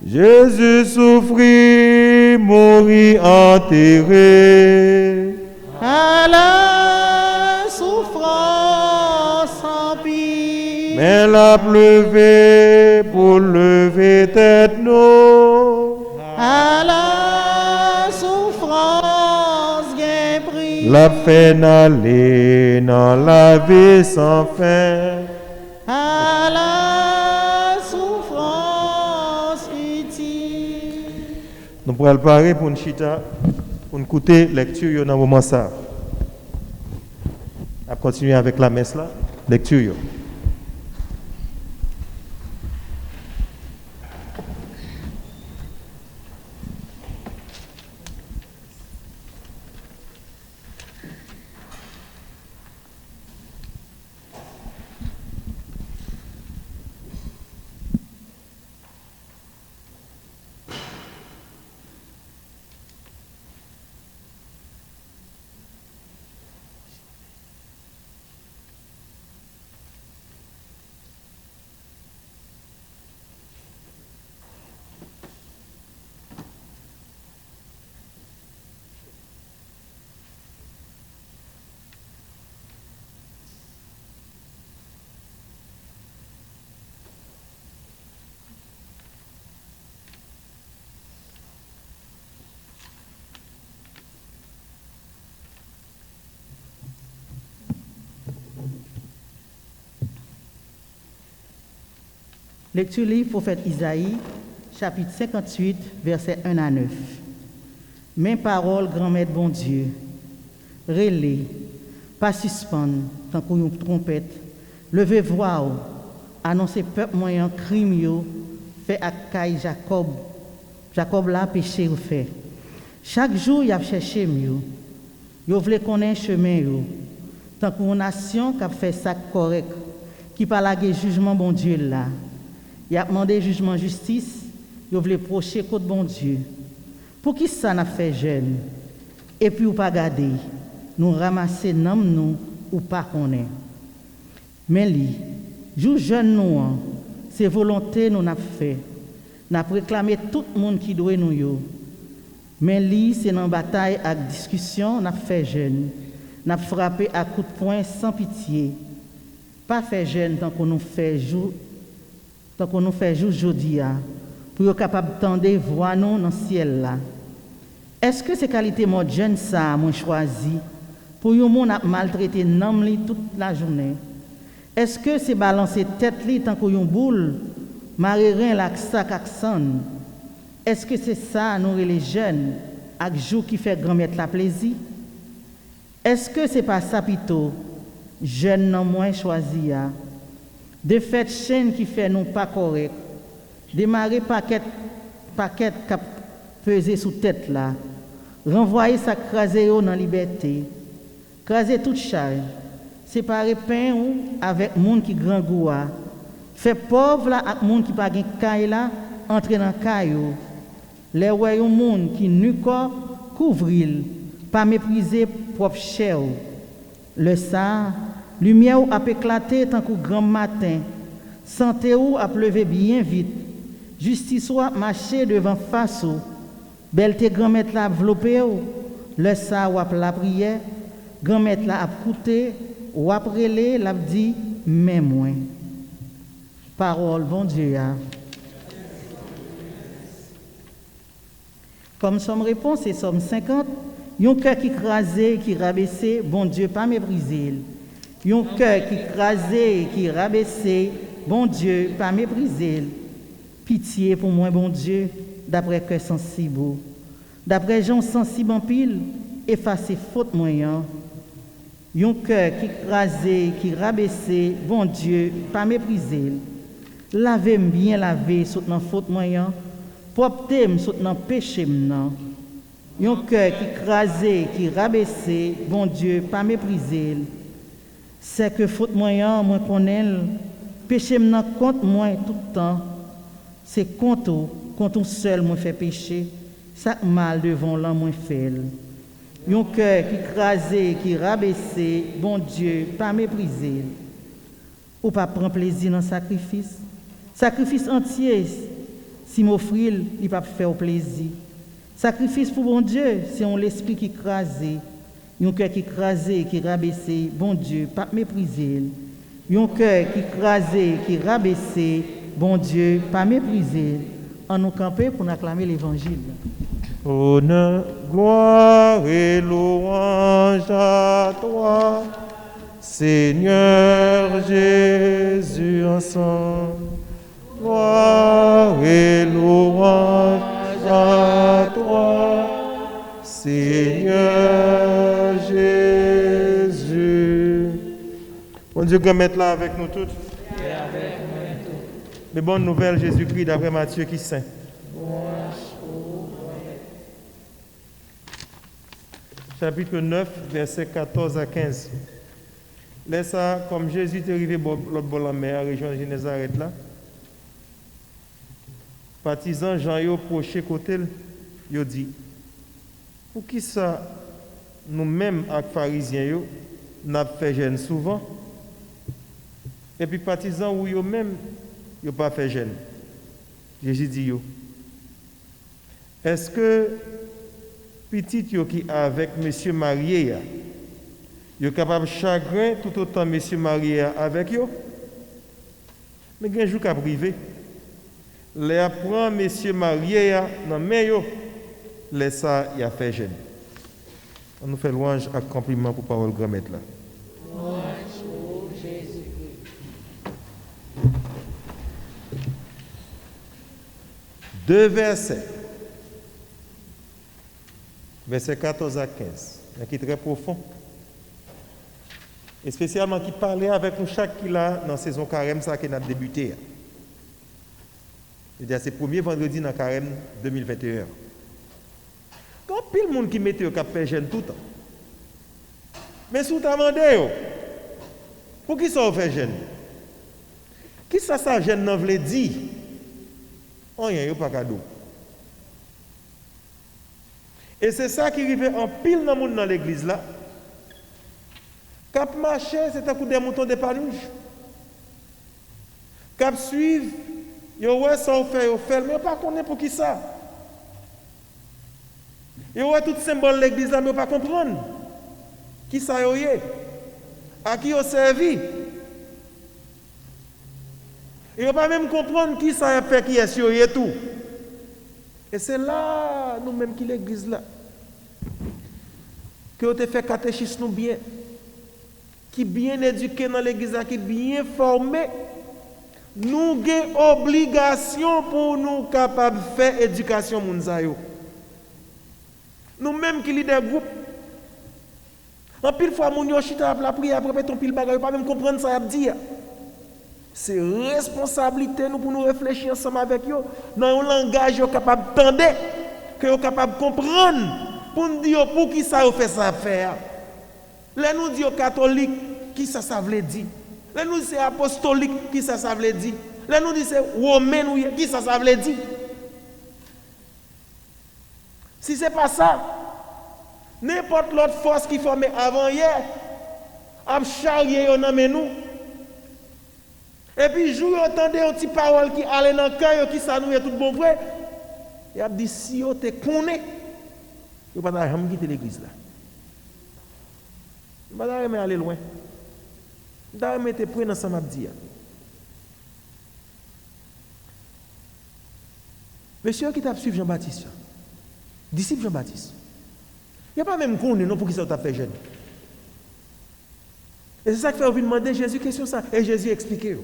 Jésus souffrit, mourit, enterré. À la souffrance en pis. Mais la pleuvé pour lever tête nous. À la souffrance gain pris. La fait n'aller dans la vie sans fin. À la souffrance utile. Nous pourrons le parler pour une chita, pour une écouter lecture dans le moment ça. À continuer avec la messe là, lecture. Lecture livre prophète Isaïe, chapitre 58, versets 1 à 9. Mes paroles, grand-maître bon Dieu, relais, pas suspendre, tant qu'on une trompette, levez voix, annoncez peuple moyen crime yo, fait à Caille Jacob. Jacob là péché ou fait. Chaque jour, il a cherché mieux. Yo voulez connaître chemin yo. Tant qu'on nation qui a fait ça correct, qui pas la jugement bon Dieu là. Il a demandé jugement justice, il voulait procher contre bon Dieu. Pour qui ça n'a fait jeune? Et puis ou pas garder, nous ramasser nom nous ou pas connaître. Mais lui, jou jeune nous, c'est volonté nous n'a fait. N'a réclamé tout le monde qui doit nous yo. Mais lui, c'est dans bataille avec discussion n'a fait jeune. N'a frappé à coups de poing sans pitié. Pas fait jeune tant qu'on nous fait jour. Tant qu'on nous fait jour aujourd'hui, pour être capable d'entendre voix nous dans le ciel là. Est-ce que ces qualités mon jeune ça moi choisi pour yon monde a maltraité nam li toute la journée? Est-ce que c'est balancer tête li tant qu'on yon boule, marrer rien la sac accent? Est-ce que c'est ça nous les jeunes avec jour qui fait grand-mère la plaisir? Est-ce que c'est pas ça plutôt jeune non moins choisi? De fait chaîne qui fait nous pas correct, démarrer paquet cap peser sous tête là, renvoyer sa crasé dans la liberté, craser toute charge, séparer pain ou avec monde qui grand goût, faire pauvre là avec monde qui pas gain caille là, entrer dans caillou, les voyons monde qui nu corps couvrir, pas mépriser propre chair. Le ça, lumière a éclaté tant qu'au grand matin, santé ou a levé bien vite, justice ou a marché devant face ou, belleté grand-mère l'a enveloppé ou, le ça ou a la prière, grand-mère l'a coûté ou après les l'a dit mais moins. Parole bon Dieu. Comme somme réponse c'est somme 50. Yon cœur qui crasé, qui rabaissé, bon Dieu pas mépriser. Yon cœur qui crasé, qui rabaissé, bon Dieu pas mépriser. Pitié pour moi, bon Dieu, d'après cœur sensible. D'après gens sensibles en pile, effacer faute moyen. Yon cœur qui crasé, qui rabaissé, bon Dieu pas mépriser. Lavez bien laver sous dans faute moyen, propre sous dans péché maintenant. Yon cœur qui crasé, qui rabaissé, bon Dieu, pas mépriser. C'est que faute moyen, moi connais, péché m'nan compte moi tout le temps. C'est contre seul moi fait péché, ça mal devant l'homme moi fait. Yon cœur qui crasé, qui rabaissé, bon Dieu, pas mépriser. Ou pas prendre plaisir dans le sacrifice. Sacrifice entier, si m'offrir, il pas faire plaisir. Sacrifice pour bon Dieu, c'est on l'esprit qui crasé, un cœur qui crasé, qui rabaissé, bon Dieu, pas mépriser. Un cœur qui crasé, qui rabaissé, bon Dieu, pas mépriser. En nous camper pour acclamer l'évangile. Honneur, gloire et louange à toi, Seigneur Jésus ensemble. Gloire et louange à toi, Seigneur Jésus. Bon Dieu, grand mettre là avec nous tous. Et avec nous tous. Les bonnes nouvelles, Jésus-Christ, d'après Matthieu qui saint. Chapitre 9, versets 14 à 15. Laisse ça, comme Jésus est arrivé l'autre bord de la mer, à la région de Génézareth là. Partisans Jean yo proché côté yo dit pour qui ça nous-mêmes avec pharisiens yo n'a fait jeûne souvent et puis partisans ou yo même yo pas fait jeûne. Jésus dit yo est-ce que petit yo qui avec monsieur marié yo capable chagrin tout autant monsieur marié avec yo mais un jour qu'a privé. Les apprend messieurs mariés dans main yo les ça y a fait jeune. On nous fait louange et compliment pour parole grand maître là. Louange pour Jésus-Christ. 2 versets. Versets 14 à 15. Qui est très profond. Et spécialement qui parlait avec nous chaque qui là dans la saison carême ça qui a débuté. C'est le premier vendredi dans le carême 2021. Quand pile monde qui mette au cap fait jeûne tout le temps. Mais si vous demandez, pour qui ça fait jeûne? Qui ça jeûne n'en veut dire? On y a pas cadeau. Et c'est ça qui arrive en pile dans monde dans l'église là. Cap marcher, c'est un coup des moutons de panouche. Cap suivre yo ouais ça on fait mais pas connaît pour qui ça. Yo ouais tout symbole l'église là mais pas comprendre. Qui ça yo yé? À qui yo servi? Yo pas même comprendre qui ça a fait qui est yo yé tout. Et c'est là nous même qui l'église là que on te fait catéchisme nous bien qui bien éduqué dans l'église là qui bien formé. Nous avons obligation pour nous capables de faire éducation mounzayo. Nous même qui leader groupe. En pile fois moun yo chita la prière après ton pile bagay pas même comprendre ça y a dit. C'est responsabilité nous pour nous réfléchir ensemble avec eux dans un langage capable d'entendre, que vous capable de comprendre pour nous dire pour qui ça fait ça faire. Là nous disons catholique qui ça veut dire. Là nous disons apostolique qui ça veut dire. Là nous disons romain qui ça veut dire. Si ce n'est pas ça, n'importe l'autre force qui formait avant hier, a charrié dans nous. Et puis, je entendais une petite parole qui allait dans le cœur, qui ça nous est tout bon vrai. Il a dit, si vous te connaissez, vous ne pouvez pas quitter l'église là. Vous ne pouvez pas aller loin. Vous ne pouvez pas prendre ensemble à dire. Monsieur qui t'a suivi Jean-Baptiste, disciple Jean-Baptiste, il n'y a pas même connu non pour qui ça t'a fait jeune. Et c'est ça que fait envie de demander Jésus question ça. Et Jésus expliqué.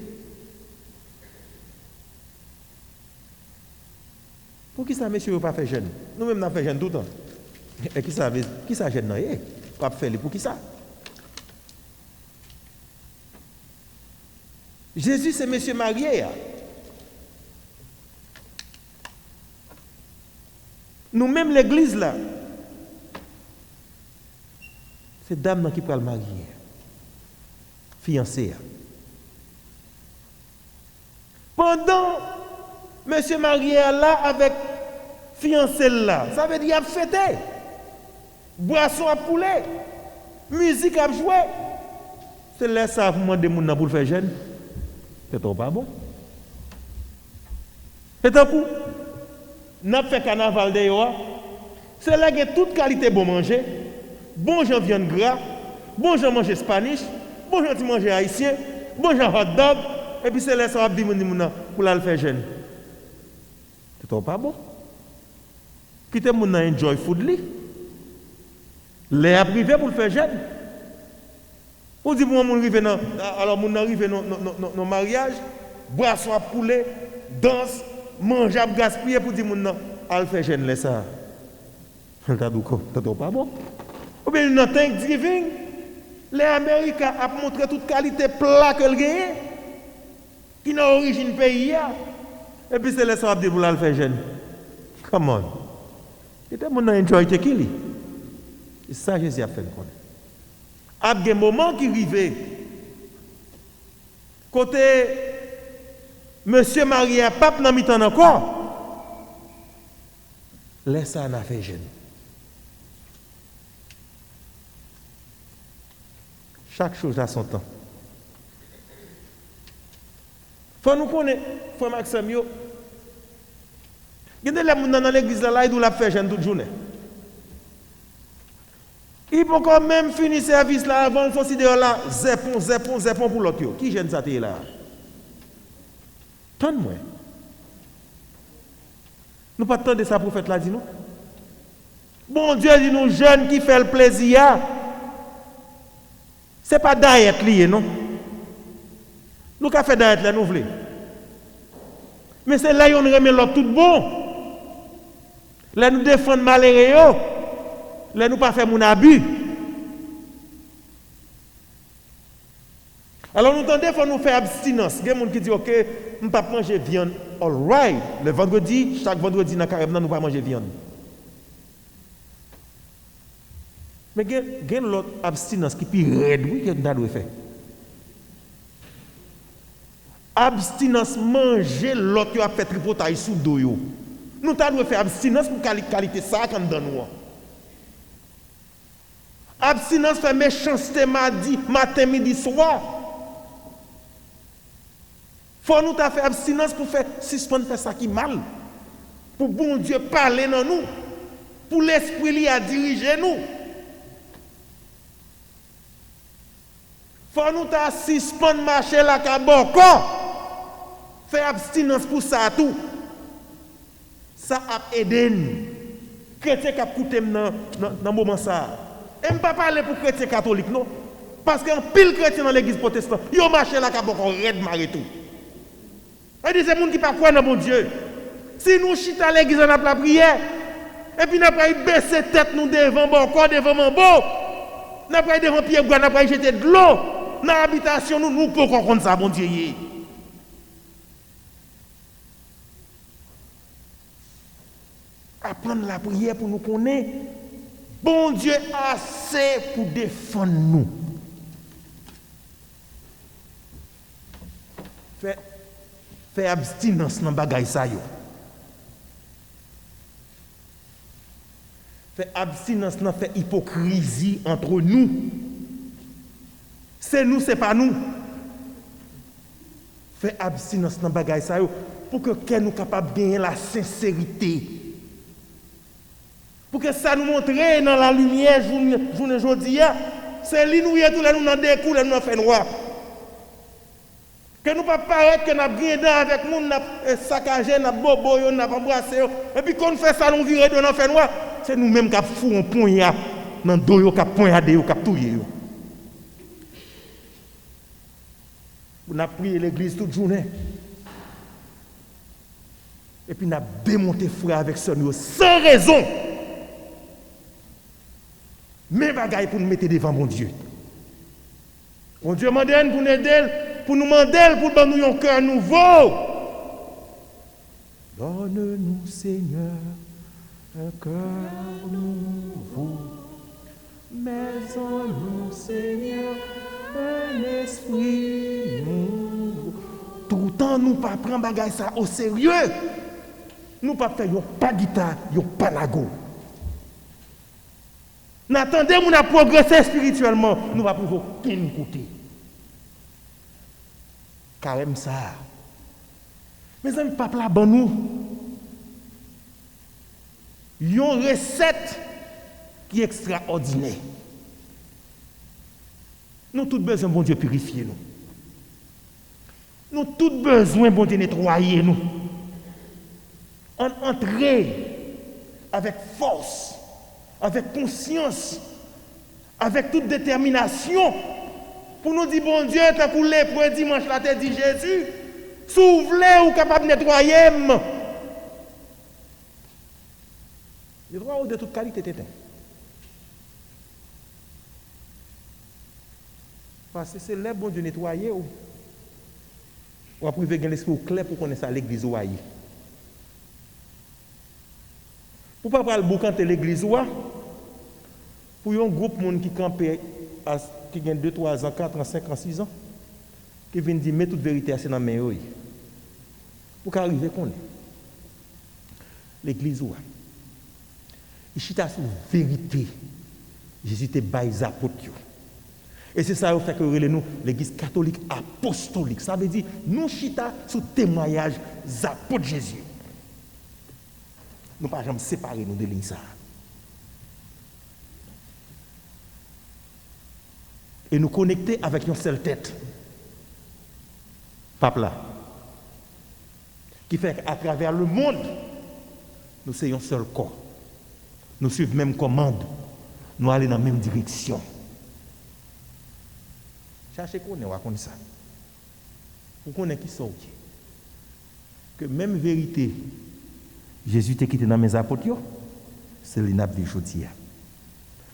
Pour qui ça, monsieur, vous pas fait jeune? Nous-mêmes, nous avons fait jeune tout le temps. Et qui ça jeune? Pas faire pour qui ça? Jésus, c'est monsieur marié. Nous-mêmes, l'église là, c'est dame qui peut le marier. Fiancé. Pendant monsieur marié là avec fiancé là, ça veut dire qu'il a fêté. Boisson à poulet, musique à jouer. C'est là ça vous demandez moun pour le faire jeune. C'est pas bon. C'est un coup. N'a fait carnaval d'ailleurs. C'est là que toute qualité bon manger, bon gens viande gras, bon gens manger spanish. Bon, je manger haïtien, bon, je hot dog, et puis c'est là ça va dire pour la faire jeune. C'est pas bon. Quitter mon enjoy food li. Les privé pour le faire jeune. Ou dit pour mon arriver dans alors mon arriver dans mariage, boisson à poulet, danse, manger à gaspiller pour dire mon à le faire jeune là ça. C'est pas bon. Ou bien dans Thanksgiving les Américains ont montré toute qualité plat qu'elle gagne, qui n'a origine pays. Et puis c'est les gens qui pour le faire jeune. Come on. Et tout le monde a enjoy ce qu'il est. Et ça, Jésus a fait le connaître. À des moments qui arrivent, côté monsieur marié, pape n'a mis en encore, laisse ça n'a fait jeune. Chaque chose a son temps. Faut nous connaître, frère Maxime, il y a des gens dans l'église là, ils doivent faire jeune toute journée. Ils peuvent quand même finir le service là avant de considérer là, zépon pour l'autre. Qui gêne ça là? Tente-moi. Nous pas attendre ça prophète là dit nous. Bon Dieu dit nous jeunes qui fait le plaisir. Ce n'est pas diète lié, non? Nous avons fait diète là, nous voulons. Mais c'est là qu'on remet l'autre tout bon. Là, nous défendons malheureux. Là, nous ne pas faire mon abus. Alors, nous entendons, il faut nous faire abstinence. Il y a des gens qui disent, OK, nous ne pas manger viande. All right. Le vendredi, chaque vendredi, dans le carême, nous ne pas manger viande. Mais il y a l'autre abstinence qui est plus raide, oui, que nous devons faire. Abstinence, manger l'autre qui a fait tripotaille sous dos. Nous devons faire abstinence pour qualité ça quand nous donnons. Abstinence fait méchanceté matin, midi, soir. Faut nous faire abstinence pour faire suspendre faire ça qui mal. Pour bon Dieu parler dans nous. Pour l'esprit lui à diriger nous. Faut nous suspendre marcher là kaboko. Faire abstinence pour ça tout. Ça a aidé nous. Chrétien qui a coûté dans le moment ça. Et je ne pas parler pour chrétien catholique non. Parce qu'un pile chrétien dans l'église protestante, ils ont marché là kaboko red maré tout. Et des gens qui ne pas croire dans mon Dieu. Si nous chitons à l'église, on a la prière. Et puis, nous avons baissé tête nous devant bon corps, devant mon beau. Nous avons devant pied, nous avons jeté de l'eau. Dans l'habitation, nous pouvons comprendre ça, bon Dieu. Apprendre la prière pour nous connaître. Bon Dieu assez pour défendre nous. Fait abstinence dans bagay sa yo. Fait abstinence dans fait hypocrisie entre nous. C'est nous, c'est pas nous. Fait abstinence dans bagay sa yo pour que nous capable de gagner la sincérité. Pour que ça nous montre dans la lumière journée aujourd'hui, c'est l'inouïe tout là nous dans des coups, nous fait noir. Que nous pas paraître que nous avons gagné avec nous, nous avons saccagé, nous avons bobo, nous avons embrassé. Et puis quand on fait ça, nous virons de nous fait noir. C'est nous-mêmes qui avons fait un point dans le dos, qui avons poignardé, qui avons touillé. Nous avons prié l'église toute journée. Et puis nous avons démonté frère avec ça, sans raison. Mais bagaille pour nous mettre devant mon Dieu. Mon Dieu m'a donné pour nous aider, pour nous demander, pour nous donner un cœur nouveau. Donne-nous, Seigneur, un cœur nouveau. Mets-en-nous, Seigneur, un esprit nouveau. Tout le temps, nous ne pas prendre bagaille ça au sérieux. Nous ne pas faire pas guitare, pas lago. N'attendez, nous avons progressé spirituellement, nous ne pouvons pas aucun côté. Carême ça. Mes amis, papa là, bon nous. Une recette qui est extraordinaire. Nous avons tous besoin, bon Dieu, purifier nous. Nous avons tous besoin, bon Dieu, nettoyer nous. Entrer avec force, avec conscience, avec toute détermination, pour nous dire, bon Dieu, t'as pour l'épreuve dimanche, là, t'as dit Jésus, s'ouvre ou capable de nettoyer. Le droit de toute qualité t'éteint. Parce que c'est là, bon Dieu, nettoyer ou à priver l'esprit clair pour connaître ça l'église ou aïe. Pour pas parler beaucoup de l'église ou pour un groupe de monde qui campe qui gagne 2, 3 ans, 4 ans, 5 ans, 6 ans, qui vient dire, mais toute vérité, c'est dans la main. Pour qu'arriver qu'on est. L'église ou il chita sur la vérité. Jésus était baisé apôtre. Et c'est ça qui fait que nous, l'église catholique apostolique. Ça veut dire, nous chita sur témoignage des apôtres Jésus. Nous ne pouvons pas jamais séparer nous de l'Insa. Et nous connecter avec une seule tête. Pape là. Qui fait qu'à travers le monde, nous sommes un seul corps. Nous suivons la même commande. Nous allons dans la même direction. Cherchez qu'on est ça. Pour qu'on ait qui sort. Que même vérité, Jésus t'a quitté dans mes apôtres, c'est l'inap de aujourd'hui.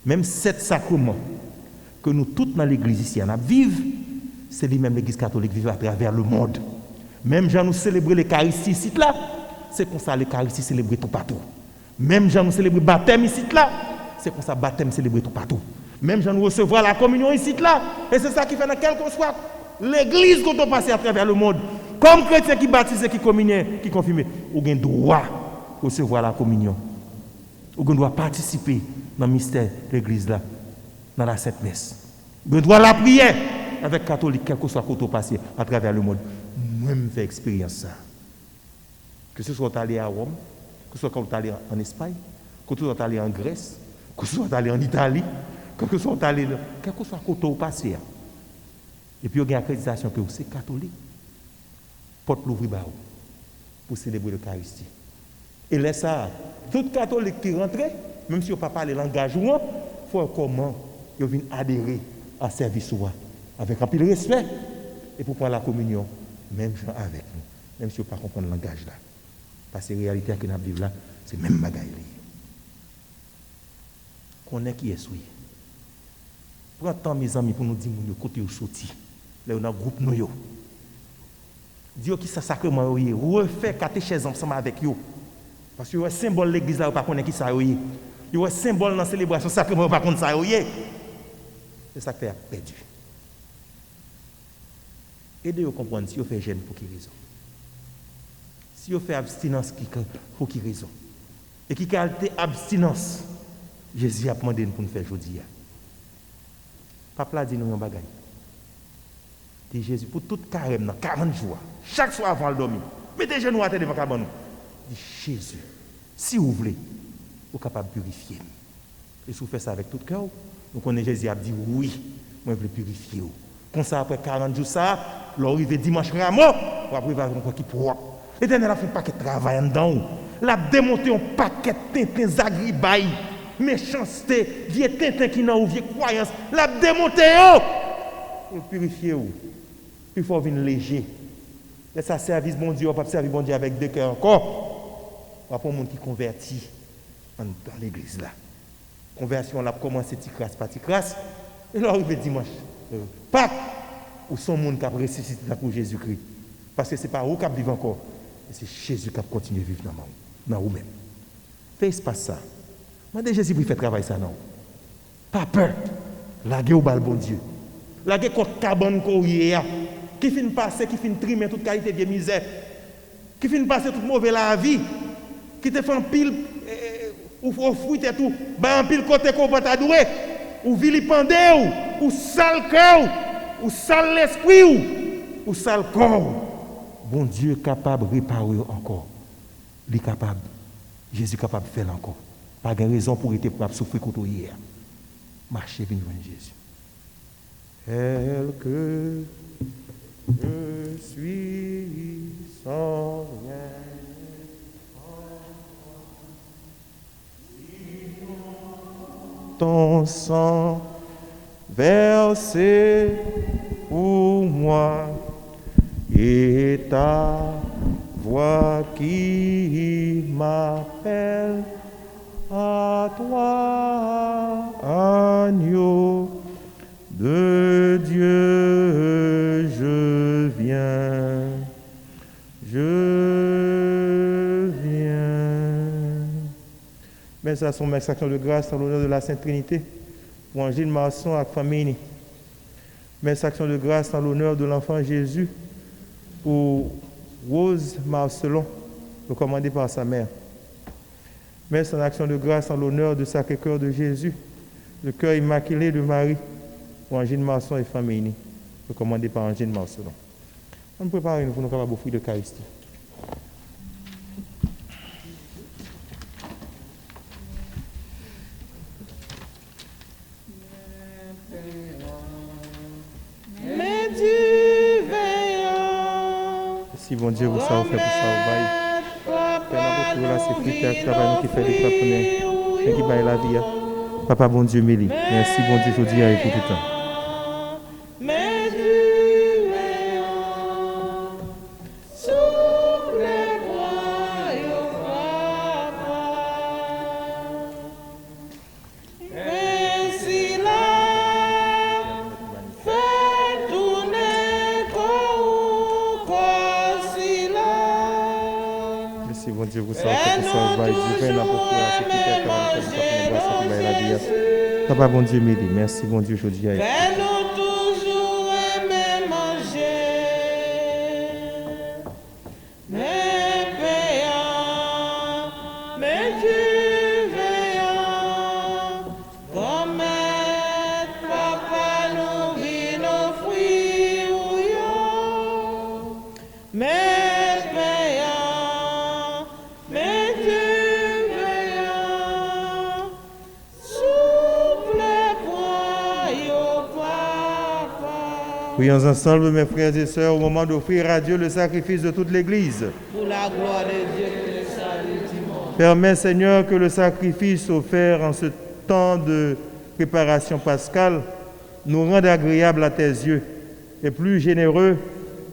Même 7 sacrements que nous tous dans l'église ici, on vivent, c'est lui-même l'église catholique vivre à travers le monde. Même gens nous célébrer l'Eucharistie ici là, c'est comme ça l'Eucharistie célébrée tout partout. Même gens nous célébrer le baptême ici là, c'est comme ça le baptême célébré tout partout. Même gens nous recevoir la communion ici là, et c'est ça qui fait dans quel qu'on soit l'église quand on passe à travers le monde. Comme chrétien qui baptise, qui communie, qui confirme, on a droit de recevoir la communion. On doit participer dans le mystère de l'église là, dans la Sainte Messe. On doit la prière avec les catholiques, quel que soit quand on passe à travers le monde. Moi-même, je fais expérience ça. Que ce soit allé à Rome, que ce soit quand on est allé en Espagne, que ce soit allé en Grèce, que ce soit allé en Italie, que ce soit allé, quel que soit quand on passe. Et puis, il y a une accréditation que c'est catholique. Porte l'ouvrir pour célébrer l'Eucharistie. Et là, ça, tout catholique qui rentre, même si on ne peut pas parler langage, il faut comment ils viennent adhérer à service avec un peu de respect et pour prendre la communion, même gens avec nous, même si on ne peut pas comprendre le langage là. Parce que la réalité que nous vivons là, c'est même bagaille. Qu'on est qui est souillé. Prends temps, mes amis, pour nous dire que côté où sorti, là, on a un groupe nous. Dieu qui ça sacrement, refait catéchèse ensemble avec eux. Parce que le symbole de l'église là, vous ne connaissez pas qui ça est. Le symbole dans la célébration sacrée, vous ne connaissez pas ça est. C'est ça qui fait perdu. Aidez-vous à comprendre si vous faites jeûne pour quelle raison. Si vous faites abstinence pour quelle raison. Et qui qualité abstinence, Jésus a demandé pour nous faire aujourd'hui. Papa a dit nous un bagage. Dit Jésus, pour toute carême, 40 jours, chaque soir avant le dormir, mettez genoux à terre devant le nous. Dit Jésus, si vous voulez, vous êtes capable de purifier. Et si vous faites ça avec tout cœur, nous connaissons Jésus a dit oui, moi je veux purifier. Comme ça, après 40 jours, ça, l'arrivée dimanche rameau, vous après vous qui propre. L'Éternel a fait un paquet de travail dedans. Il a démonté un paquet de tintins agribailles, méchanceté, vieux tintins qui n'ont vieux croyance. Il a démonté pour purifier. Il faut venir léger. Et ça service bon Dieu, on ne peut pas servir bon Dieu avec deux cœurs encore. On va prendre un monde qui convertit dans l'église là. Conversion, on a commencé petit crasse par petit crasse. Et là, arrive dimanche. Pâques, où sont les gens qui ont ressuscité pour Jésus-Christ. Parce que ce n'est pas vous qui vivez encore, c'est Jésus qui a continué à vivre dans vous-même. Faites pas ça. Moi, Jésus pour faire travail ça, non. Pas peur. Laguez au bal, bon Dieu. Laguez contre cabane courrier, qui finit passer, qui finit trimer toute qualité de misère, qui finit passer toute mauvaise la vie, qui te fait un pile, ou fruit et tout, un pile côté qu'on va t'adorer, ou vilipender, ou sale cœur, ou sale l'esprit, ou sale corps. Bon Dieu est capable de réparer encore. Il est capable. Jésus est capable de faire encore. Pas de raison pour être pour souffrir contre hier. Marchez, venez voir Jésus. Tel que je suis sans rien. Ton sang versé pour moi. Et ta voix qui m'appelle à toi, agneau de Dieu, je viens, je viens. Mais ça sont mes actions de grâce en l'honneur de la Sainte Trinité, pour Angèle Marson et la famille. Mes actions de grâce en l'honneur de l'enfant Jésus, pour Rose Marcelon, recommandée par sa mère. Messe en action de grâce en l'honneur de Sacré-Cœur de Jésus, le cœur immaculé de Marie, pour Angèle Marcelon et famille, recommandée par Angèle Marcelon. On prépare pour nous capables d'offrir l'Eucharistie. Si bon Dieu vous ça vous fait pour ça vous baille. Père là c'est fruit travail qui fait des claponnets qui baille la vie. Papa bon Dieu Mélie. Merci bon Dieu aujourd'hui et pour tout le temps. Dieu vous salue, pour ça, va Dieu, Père, pour la sécurité, Papa, bon Dieu, m'aide. Merci, bon Dieu, aujourd'hui. Fais-nous toujours aimer manger, mais payant, mais tu veillant, comme papa nourrit nos fruits ou mais prions ensemble, mes frères et sœurs, au moment d'offrir à Dieu le sacrifice de toute l'Église. Pour la gloire de Dieu, que le salut du monde. Permets, Seigneur, que le sacrifice offert en ce temps de préparation pascale nous rende agréables à tes yeux et plus généreux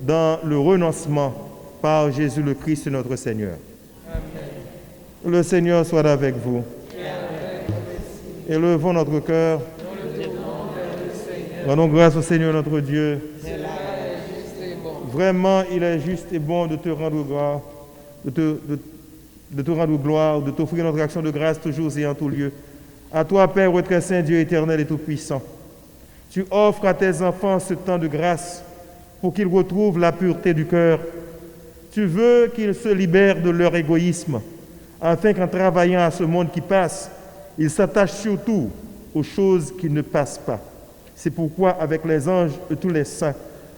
dans le renoncement par Jésus le Christ, notre Seigneur. Amen. Le Seigneur soit avec vous. Élevons notre cœur. Rendons grâce au Seigneur notre Dieu. Vraiment, il est juste et bon de te rendre grâce, de de te rendre gloire, de t'offrir notre action de grâce toujours et en tout lieu. À toi, Père, très saint, Dieu éternel et tout-puissant, tu offres à tes enfants ce temps de grâce pour qu'ils retrouvent la pureté du cœur. Tu veux qu'ils se libèrent de leur égoïsme, afin qu'en travaillant à ce monde qui passe, ils s'attachent surtout aux choses qui ne passent pas. C'est pourquoi, avec les anges et tous les saints,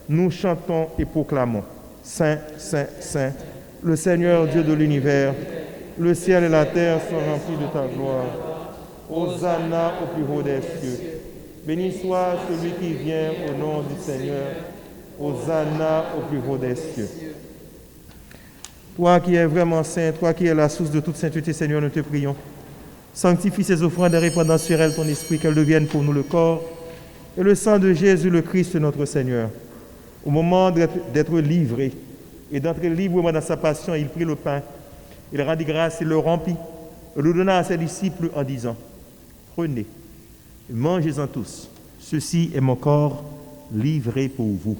nous chantons et proclamons « Saint, Saint, Saint, le Seigneur Dieu de l'univers, le ciel et la terre sont remplis de ta gloire. Hosanna au plus haut des cieux. Béni soit celui qui vient au nom du Seigneur. Hosanna au plus haut des cieux. » Toi qui es vraiment saint, toi qui es la source de toute sainteté, Seigneur, nous te prions. Sanctifie ces offrandes et répandant sur elles ton esprit, qu'elles deviennent pour nous le corps et le sang de Jésus le Christ, notre Seigneur. Au moment d'être livré et d'entrer librement dans sa passion, il prit le pain, il rendit grâce, il le rompit, et le donna à ses disciples en disant « Prenez, mangez-en tous, ceci est mon corps livré pour vous. »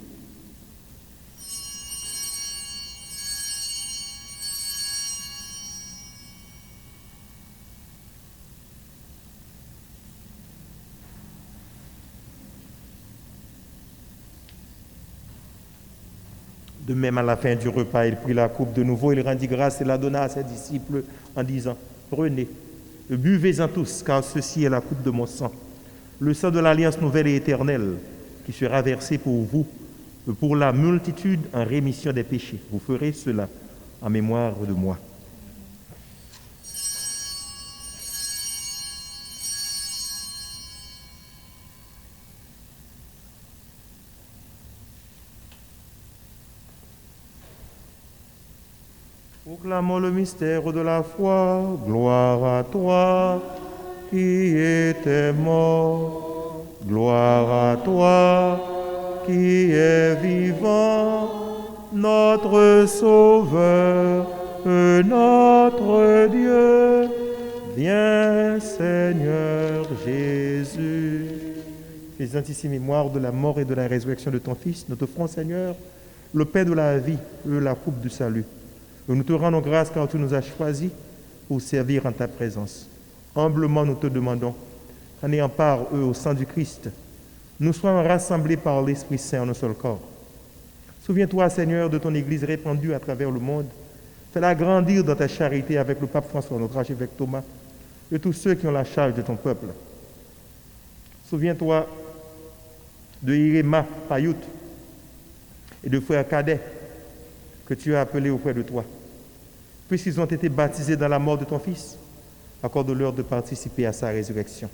De même, à la fin du repas, il prit la coupe de nouveau, il rendit grâce et la donna à ses disciples en disant « Prenez, buvez-en tous, car ceci est la coupe de mon sang, le sang de l'alliance nouvelle et éternelle, qui sera versé pour vous, pour la multitude en rémission des péchés. Vous ferez cela en mémoire de moi. » Proclamons le mystère de la foi. Gloire à toi qui étais mort. Gloire à toi qui es vivant, notre Sauveur, notre Dieu. Viens, Seigneur Jésus. Faisant ici mémoire de la mort et de la résurrection de ton Fils, nous t'offrons, Seigneur, le pain de la vie et la coupe du salut. Nous te rendons grâce car tu nous as choisis pour servir en ta présence. Humblement, nous te demandons qu'en ayant part, eux, au sang du Christ, nous soyons rassemblés par l'Esprit Saint en un seul corps. Souviens-toi, Seigneur, de ton Église répandue à travers le monde. Fais-la grandir dans ta charité avec le pape François, notre archevêque Thomas, et tous ceux qui ont la charge de ton peuple. Souviens-toi de Iréma Payout et de frère Cadet que tu as appelés auprès de toi. Puisqu'ils ont été baptisés dans la mort de ton Fils, accorde-leur de participer à sa résurrection.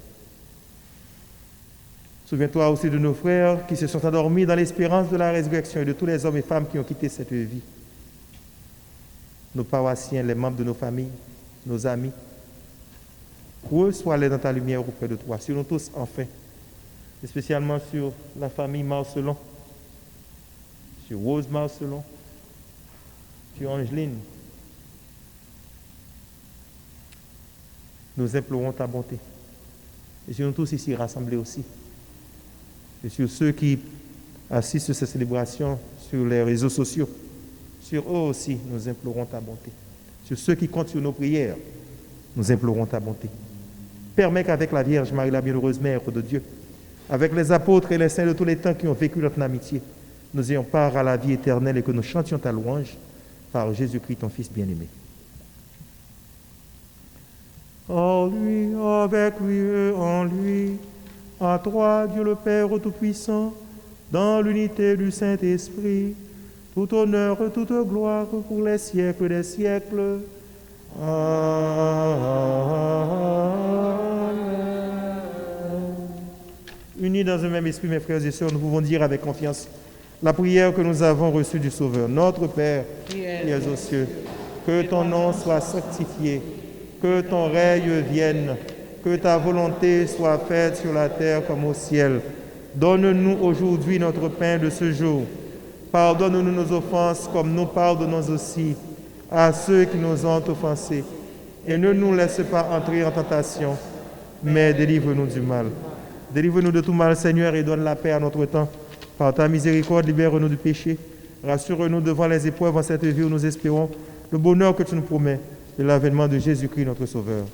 Souviens-toi aussi de nos frères qui se sont endormis dans l'espérance de la résurrection et de tous les hommes et femmes qui ont quitté cette vie. Nos paroissiens, les membres de nos familles, nos amis. Reçois-les dans ta lumière auprès de toi, sur nous tous enfin, et spécialement sur la famille Marcelon, sur Rose Marcelon, sur Angeline. Nous implorons ta bonté. Et sur nous tous ici rassemblés aussi. Et sur ceux qui assistent à cette célébration sur les réseaux sociaux. Sur eux aussi, nous implorons ta bonté. Sur ceux qui comptent sur nos prières, nous implorons ta bonté. Permets qu'avec la Vierge Marie, la bienheureuse Mère de Dieu, avec les apôtres et les saints de tous les temps qui ont vécu notre amitié, nous ayons part à la vie éternelle et que nous chantions ta louange par Jésus-Christ, ton Fils bien-aimé. En lui, avec lui et en lui, à toi, Dieu le Père Tout-Puissant, dans l'unité du Saint-Esprit, tout honneur et toute gloire pour les siècles des siècles. Amen. Unis dans un même esprit, mes frères et sœurs, nous pouvons dire avec confiance la prière que nous avons reçue du Sauveur. Notre Père, qui es aux cieux, que ton nom soit sanctifié, que ton règne vienne, que ta volonté soit faite sur la terre comme au ciel. Donne-nous aujourd'hui notre pain de ce jour. Pardonne-nous nos offenses comme nous pardonnons aussi à ceux qui nous ont offensés. Et ne nous laisse pas entrer en tentation, mais délivre-nous du mal. Délivre-nous de tout mal, Seigneur, et donne la paix à notre temps. Par ta miséricorde, libère-nous du péché. Rassure-nous devant les épreuves en cette vie où nous espérons le bonheur que tu nous promets. de l'avènement de Jésus-Christ, notre Sauveur.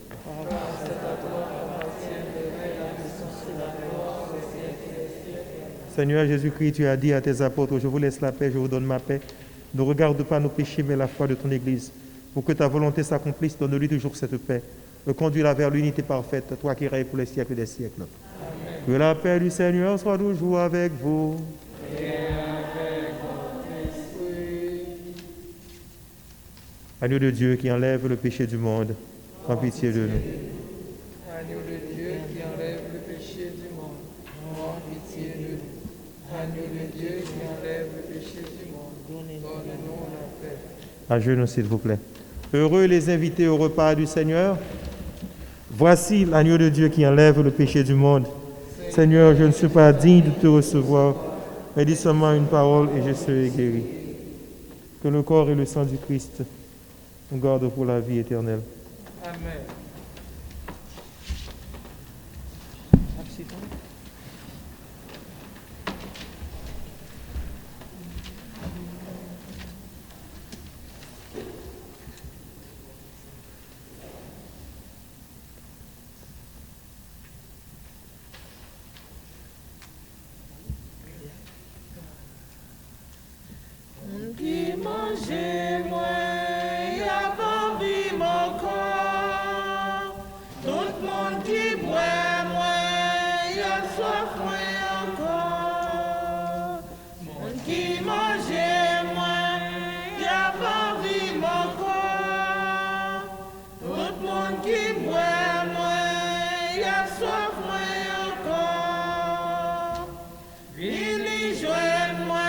Seigneur Jésus-Christ, tu as dit à tes apôtres, je vous laisse la paix, je vous donne ma paix. Ne regarde pas nos péchés, mais la foi de ton Église. Pour que ta volonté s'accomplisse, donne-lui toujours cette paix. Conduis-la vers l'unité parfaite, toi qui règnes pour les siècles des siècles. Amen. Que la paix du Seigneur soit toujours avec vous. Et avec votre esprit. Agneau de Dieu qui enlève le péché du monde, prends pitié de nous. Agneau de Dieu qui enlève le péché du monde, prends pitié de nous. Agneau de Dieu qui enlève le péché du monde, donne-nous la paix. À genoux, s'il vous plaît. Heureux les invités au repas du Seigneur. Voici l'agneau de Dieu qui enlève le péché du monde. Seigneur, je ne suis pas digne de te recevoir, mais dis seulement une parole et je serai guéri. Que le corps et le sang du Christ nous gardent pour la vie éternelle. Amen. Qui mangeait moi, y a pas vu mon corps. Tout le monde qui boit moi, y a soif moi encore. Monde qui mangeait moi, y a pas vu mon corps. Tout le monde qui boit moi, y a soif moi encore. Vini joindre moi.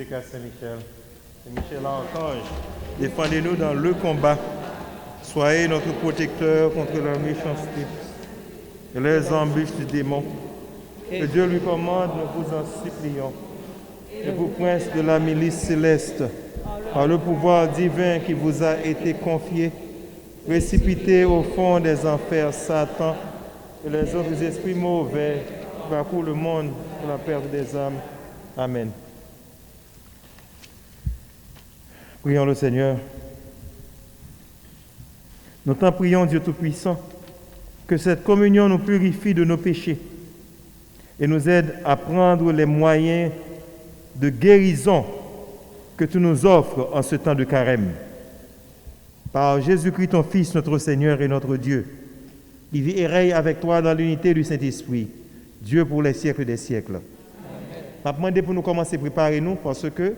prédicat Saint-Michel. Saint-Michel Archange, défendez-nous dans le combat. Soyez notre protecteur contre la méchanceté et les embûches du démon. Que Dieu lui commande, nous vous en supplions. Et vous, prince de la milice céleste, par le pouvoir divin qui vous a été confié, précipitez au fond des enfers Satan et les autres esprits mauvais qui parcourent le monde pour la perte des âmes. Amen. Prions le Seigneur. Nous t'en prions, Dieu Tout-Puissant, que cette communion nous purifie de nos péchés et nous aide à prendre les moyens de guérison que tu nous offres en ce temps de carême. Par Jésus-Christ, ton Fils, notre Seigneur et notre Dieu, qui vit et règne avec toi dans l'unité du Saint-Esprit, Dieu pour les siècles des siècles. Je vais demander pour nous commencer à préparer nous parce que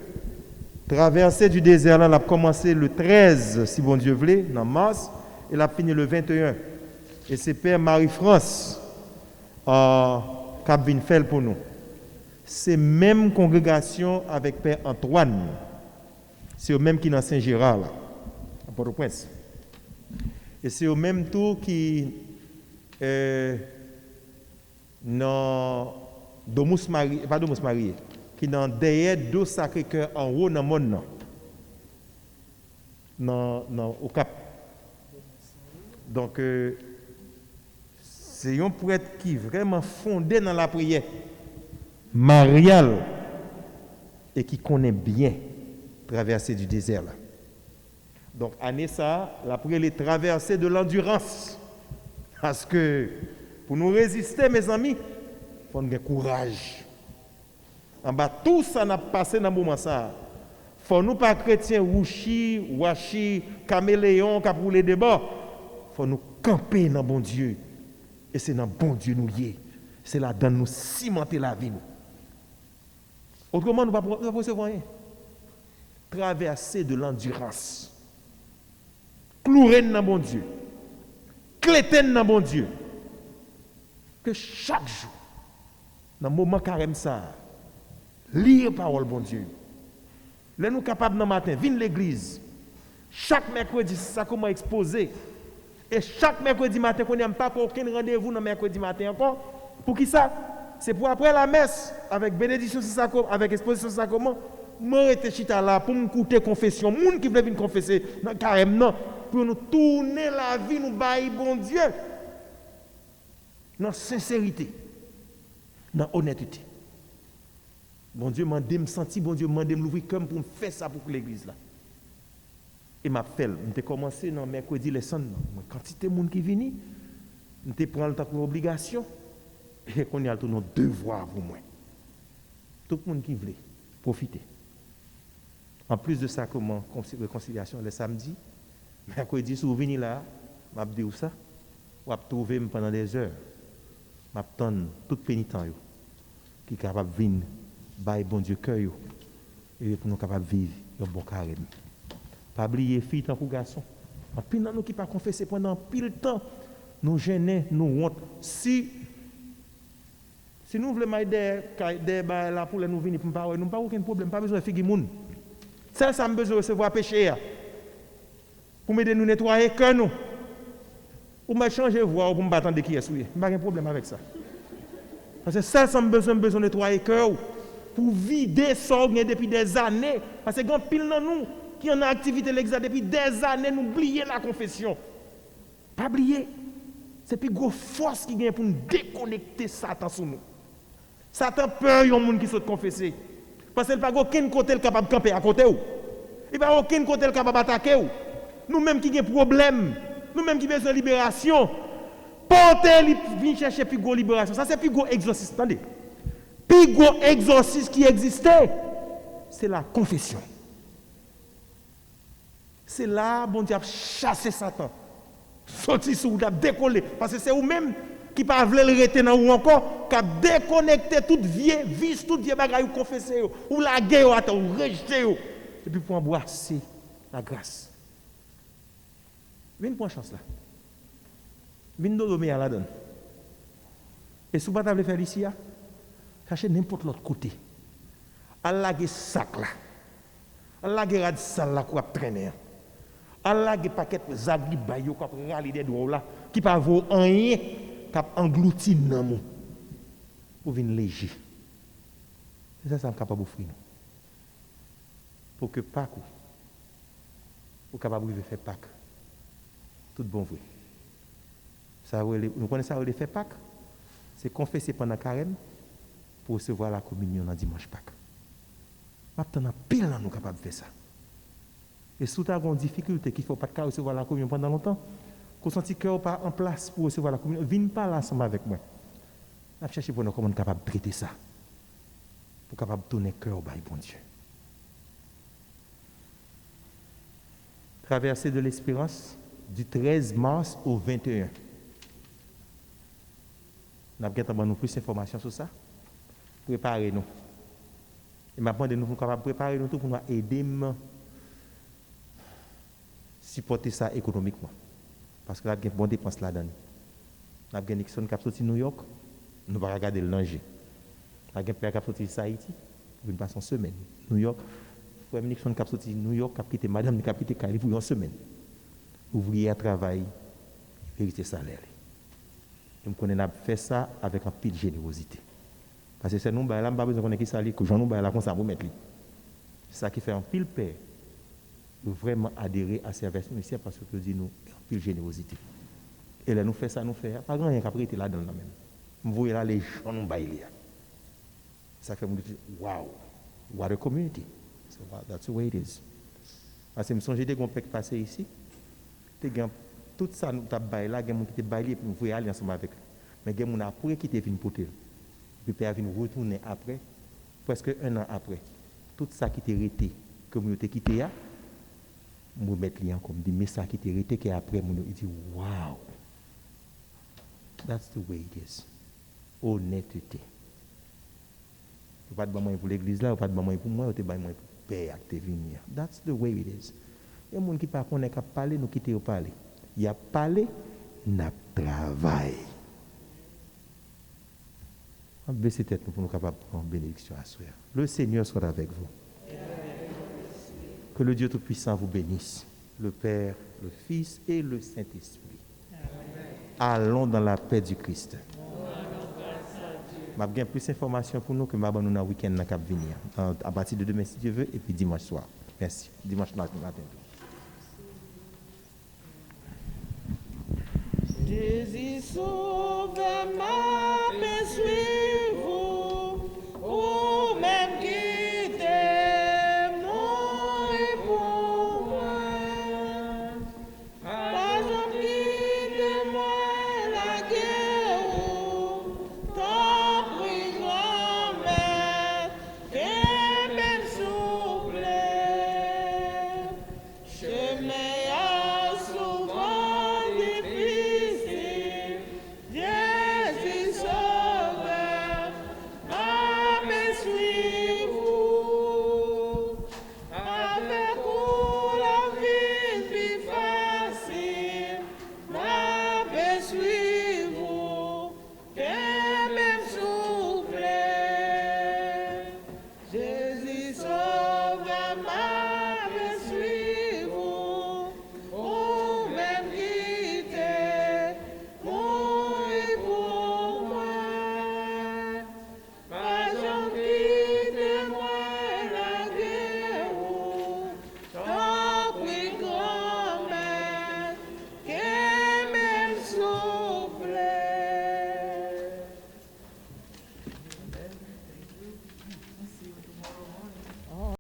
traversée du désert, là, elle a commencé le 13, si bon Dieu voulait, dans mars, et elle a fini le 21. Et c'est Père Marie-France qui a fait pour nous. C'est même congrégation avec Père Antoine. C'est eux même qui dans Saint-Gérard, là, à Port-au-Prince. Et c'est au même tour qui dans Domus Marie, pas Domus Marie, qui dans derrière deux Sacré-Cœur en haut dans le monde, au Cap. Donc, c'est un prêtre qui est vraiment fondé dans la prière mariale et qui connaît bien traverser du désert. Là. Donc, année ça, la prière est traversée de l'endurance. Parce que pour nous résister, mes amis, il faut avoir courage. En bas, tout ça n'a passé dans le moment ça. Il faut nous pas chrétiens, rouchi, wachi, caméléon, qui pour les débats. Il faut nous camper dans bon Dieu. Et c'est dans bon Dieu nous lier. C'est là-dedans nous cimenter la vie. Nous. Autrement, nous ne pouvons pas recevoir rien. Traverser de l'endurance. Clouer dans bon Dieu. Cléter dans bon Dieu. Que chaque jour, dans le moment carême ça, lire parole bon Dieu. Là nous capables dans le matin, venir à l'église. Chaque mercredi, c'est ça comment exposer. Et chaque mercredi matin, qu'on n'aime pas aucun rendez-vous dans mercredi matin encore. Pour qui ça? C'est pour après la messe, avec bénédiction avec exposition sacrement. Moi, j'étais chita là pour me coûter confession. Les gens qui veulent venir confesser, carrément, non. Pour nous tourner la vie, nous bailler bon Dieu. Dans sincérité, dans honnêteté. Bon Dieu m'a dit, me sentir, bon Dieu m'a dit, me l'ouvrir comme pour me faire ça pour l'église là. Et m'a fait, j'ai commencé dans mercredi les sons, quantité de monde qui vient, je prends le temps pour obligation et qu'on y a tous nos devoirs pour moi. Tout le monde qui veut profiter. En plus de ça, comment réconciliation le samedi, mercredi, si vous venez là, je vais dire ça, vous allez trouver pendant des heures. Je vais attendre tout pénitent qui est capable de venir, bailler bon Dieu cœur et pour nous capables de vivre un bon carême. Pas oublier filles tant pour garçons. En pile nous qui pas confesser pendant pile temps, nous gêner, nous honte. Si nous voulons des là pour nous venir pour parler, nous pas aucun problème, pas besoin de faire moun. Ça me besoin de recevoir péché pour m'aider nous nettoyer cœur nous. Ou me changer voix pour me battre de qui est souillé. Pas de problème avec ça. Parce que ça me besoin de nettoyer cœur pour vider ça depuis des années parce que grand pile dans nous qui en a activité l'examen depuis des années, nous oublions la confession. Pas oublier. C'est plus grosse force qui vient pour nous déconnecter Satan sur nous. Satan peur yon monde qui saute confesser. Parce qu'il n'y a pas aucun côté capable de camper à côté ou. Il n'y a pas aucun côté capable d'attaquer ou. Nous-mêmes qui avons problème, nous-mêmes qui avons besoin de libération, portez venir chercher plus gros libération. Ça c'est plus gros exorcisme. Attendez. Plus gros exorcisme qui existait, c'est la confession. C'est là, bon Dieu a chassé Satan. Sorti sous vous, décollé. Parce que c'est vous-même qui ne veut le retenir ou encore, qui a déconnecté toute vieille vice, toute vieille bagaille ou confesser, ou la guerre, ou rejeter. Et puis pour embrasser la grâce. Venez pour une chance là. Venez nous donner à la donne. Et si vous ne pouvez pas faire ici, cherchez n'importe l'autre côté. Allah ge sac là. Allah ge rad sal là qu'on a traîner. Allah ge paquet zag li bay yo qu'on rali des doigts là qui pas vaut rien cap englouti nan mou. Pour venir léger. C'est ça ça capable offrir nous. Pour que Pâques ou capable de faire Pâques. Tout bon vrai. Ça nous connaissons ça, on fait Pâques. C'est confesser pendant carême pour recevoir la communion dans dimanche Pâques. Maintenant, pile nous capable de faire ça. Et si tu as une difficulté qu'il ne faut pas recevoir la communion pendant longtemps, qu'on senti cœur pas en place pour recevoir la communion, viens pas là ensemble avec moi. On chercher pour nous comment on est capable de traiter ça. Pour capable de donner cœur au bon Dieu. Traversée de l'espérance du 13 mars au 21. Nous avons plus d'informations sur ça. Préparez-nous. Et maintenant, nous sommes capables de préparer nous tout pour nous aider à supporter ça économiquement. Parce que là, il y a une bonne dépense là-dedans. Nous avons Nixon qui a sorti New York, nous ne pouvons pas regarder le danger. Nous avons un père qui a sorti Haïti, pour une passe en semaine. New York, frère Nixon qui a sorti New York, qui a quitté madame, qui a quitté Cali pour une semaine. Ouvrier à travail, vérité salaire. Et nous connaissons fait ça avec un pile de générosité. Parce que c'est nous, là, nous pas besoin de connaître qui ça, que j'en ai là, comme ça, vous mettre. C'est ça qui fait un pile père de vraiment adhérer à ces versions ici parce que dit nous, un pile de générosité. Et là, nous faisons ça, nous faisons. Pas grand-chose qui a été là dans la même. Vous voyez là, les gens nous baillent. Ça fait nous dire, wow, what a community. So, that's the way it is. Parce que je me souviens de peuple passé ici. Tout ça, nous avons baillé là, il y a des gens qui étaient baillés, puis nous voulons aller ensemble avec eux. Mais il y a des gens après qui étaient venus pour eux. Puis Père vient retourner après, presque un an après. Tout ça qui était resté, que nous avons quitté, nous mettons lien comme dit, mais ça qui était resté, qui après, nous dit, wow, that's the way it is. Honnêteté. Vous pas de bon pour l'église là, vous pas de bon pour moi, vous pas de bon pour Père qui est venu. That's the way it is. Il y a des gens qui ne connaissent pas parler, nous quitter au parler. Il y a parlé, n'a travail. On va baisser tête pour nous capables de prendre bénédiction à soi. Le Seigneur soit avec vous. Que le Dieu Tout-Puissant vous bénisse, le Père, le Fils et le Saint-Esprit. Allons dans la paix du Christ. Je vais plus d'informations pour nous que je vais nous dans le week-end qui va venir. À partir de demain, si Dieu veut, et puis dimanche soir. Merci. Dimanche matin. Jésus sauve ma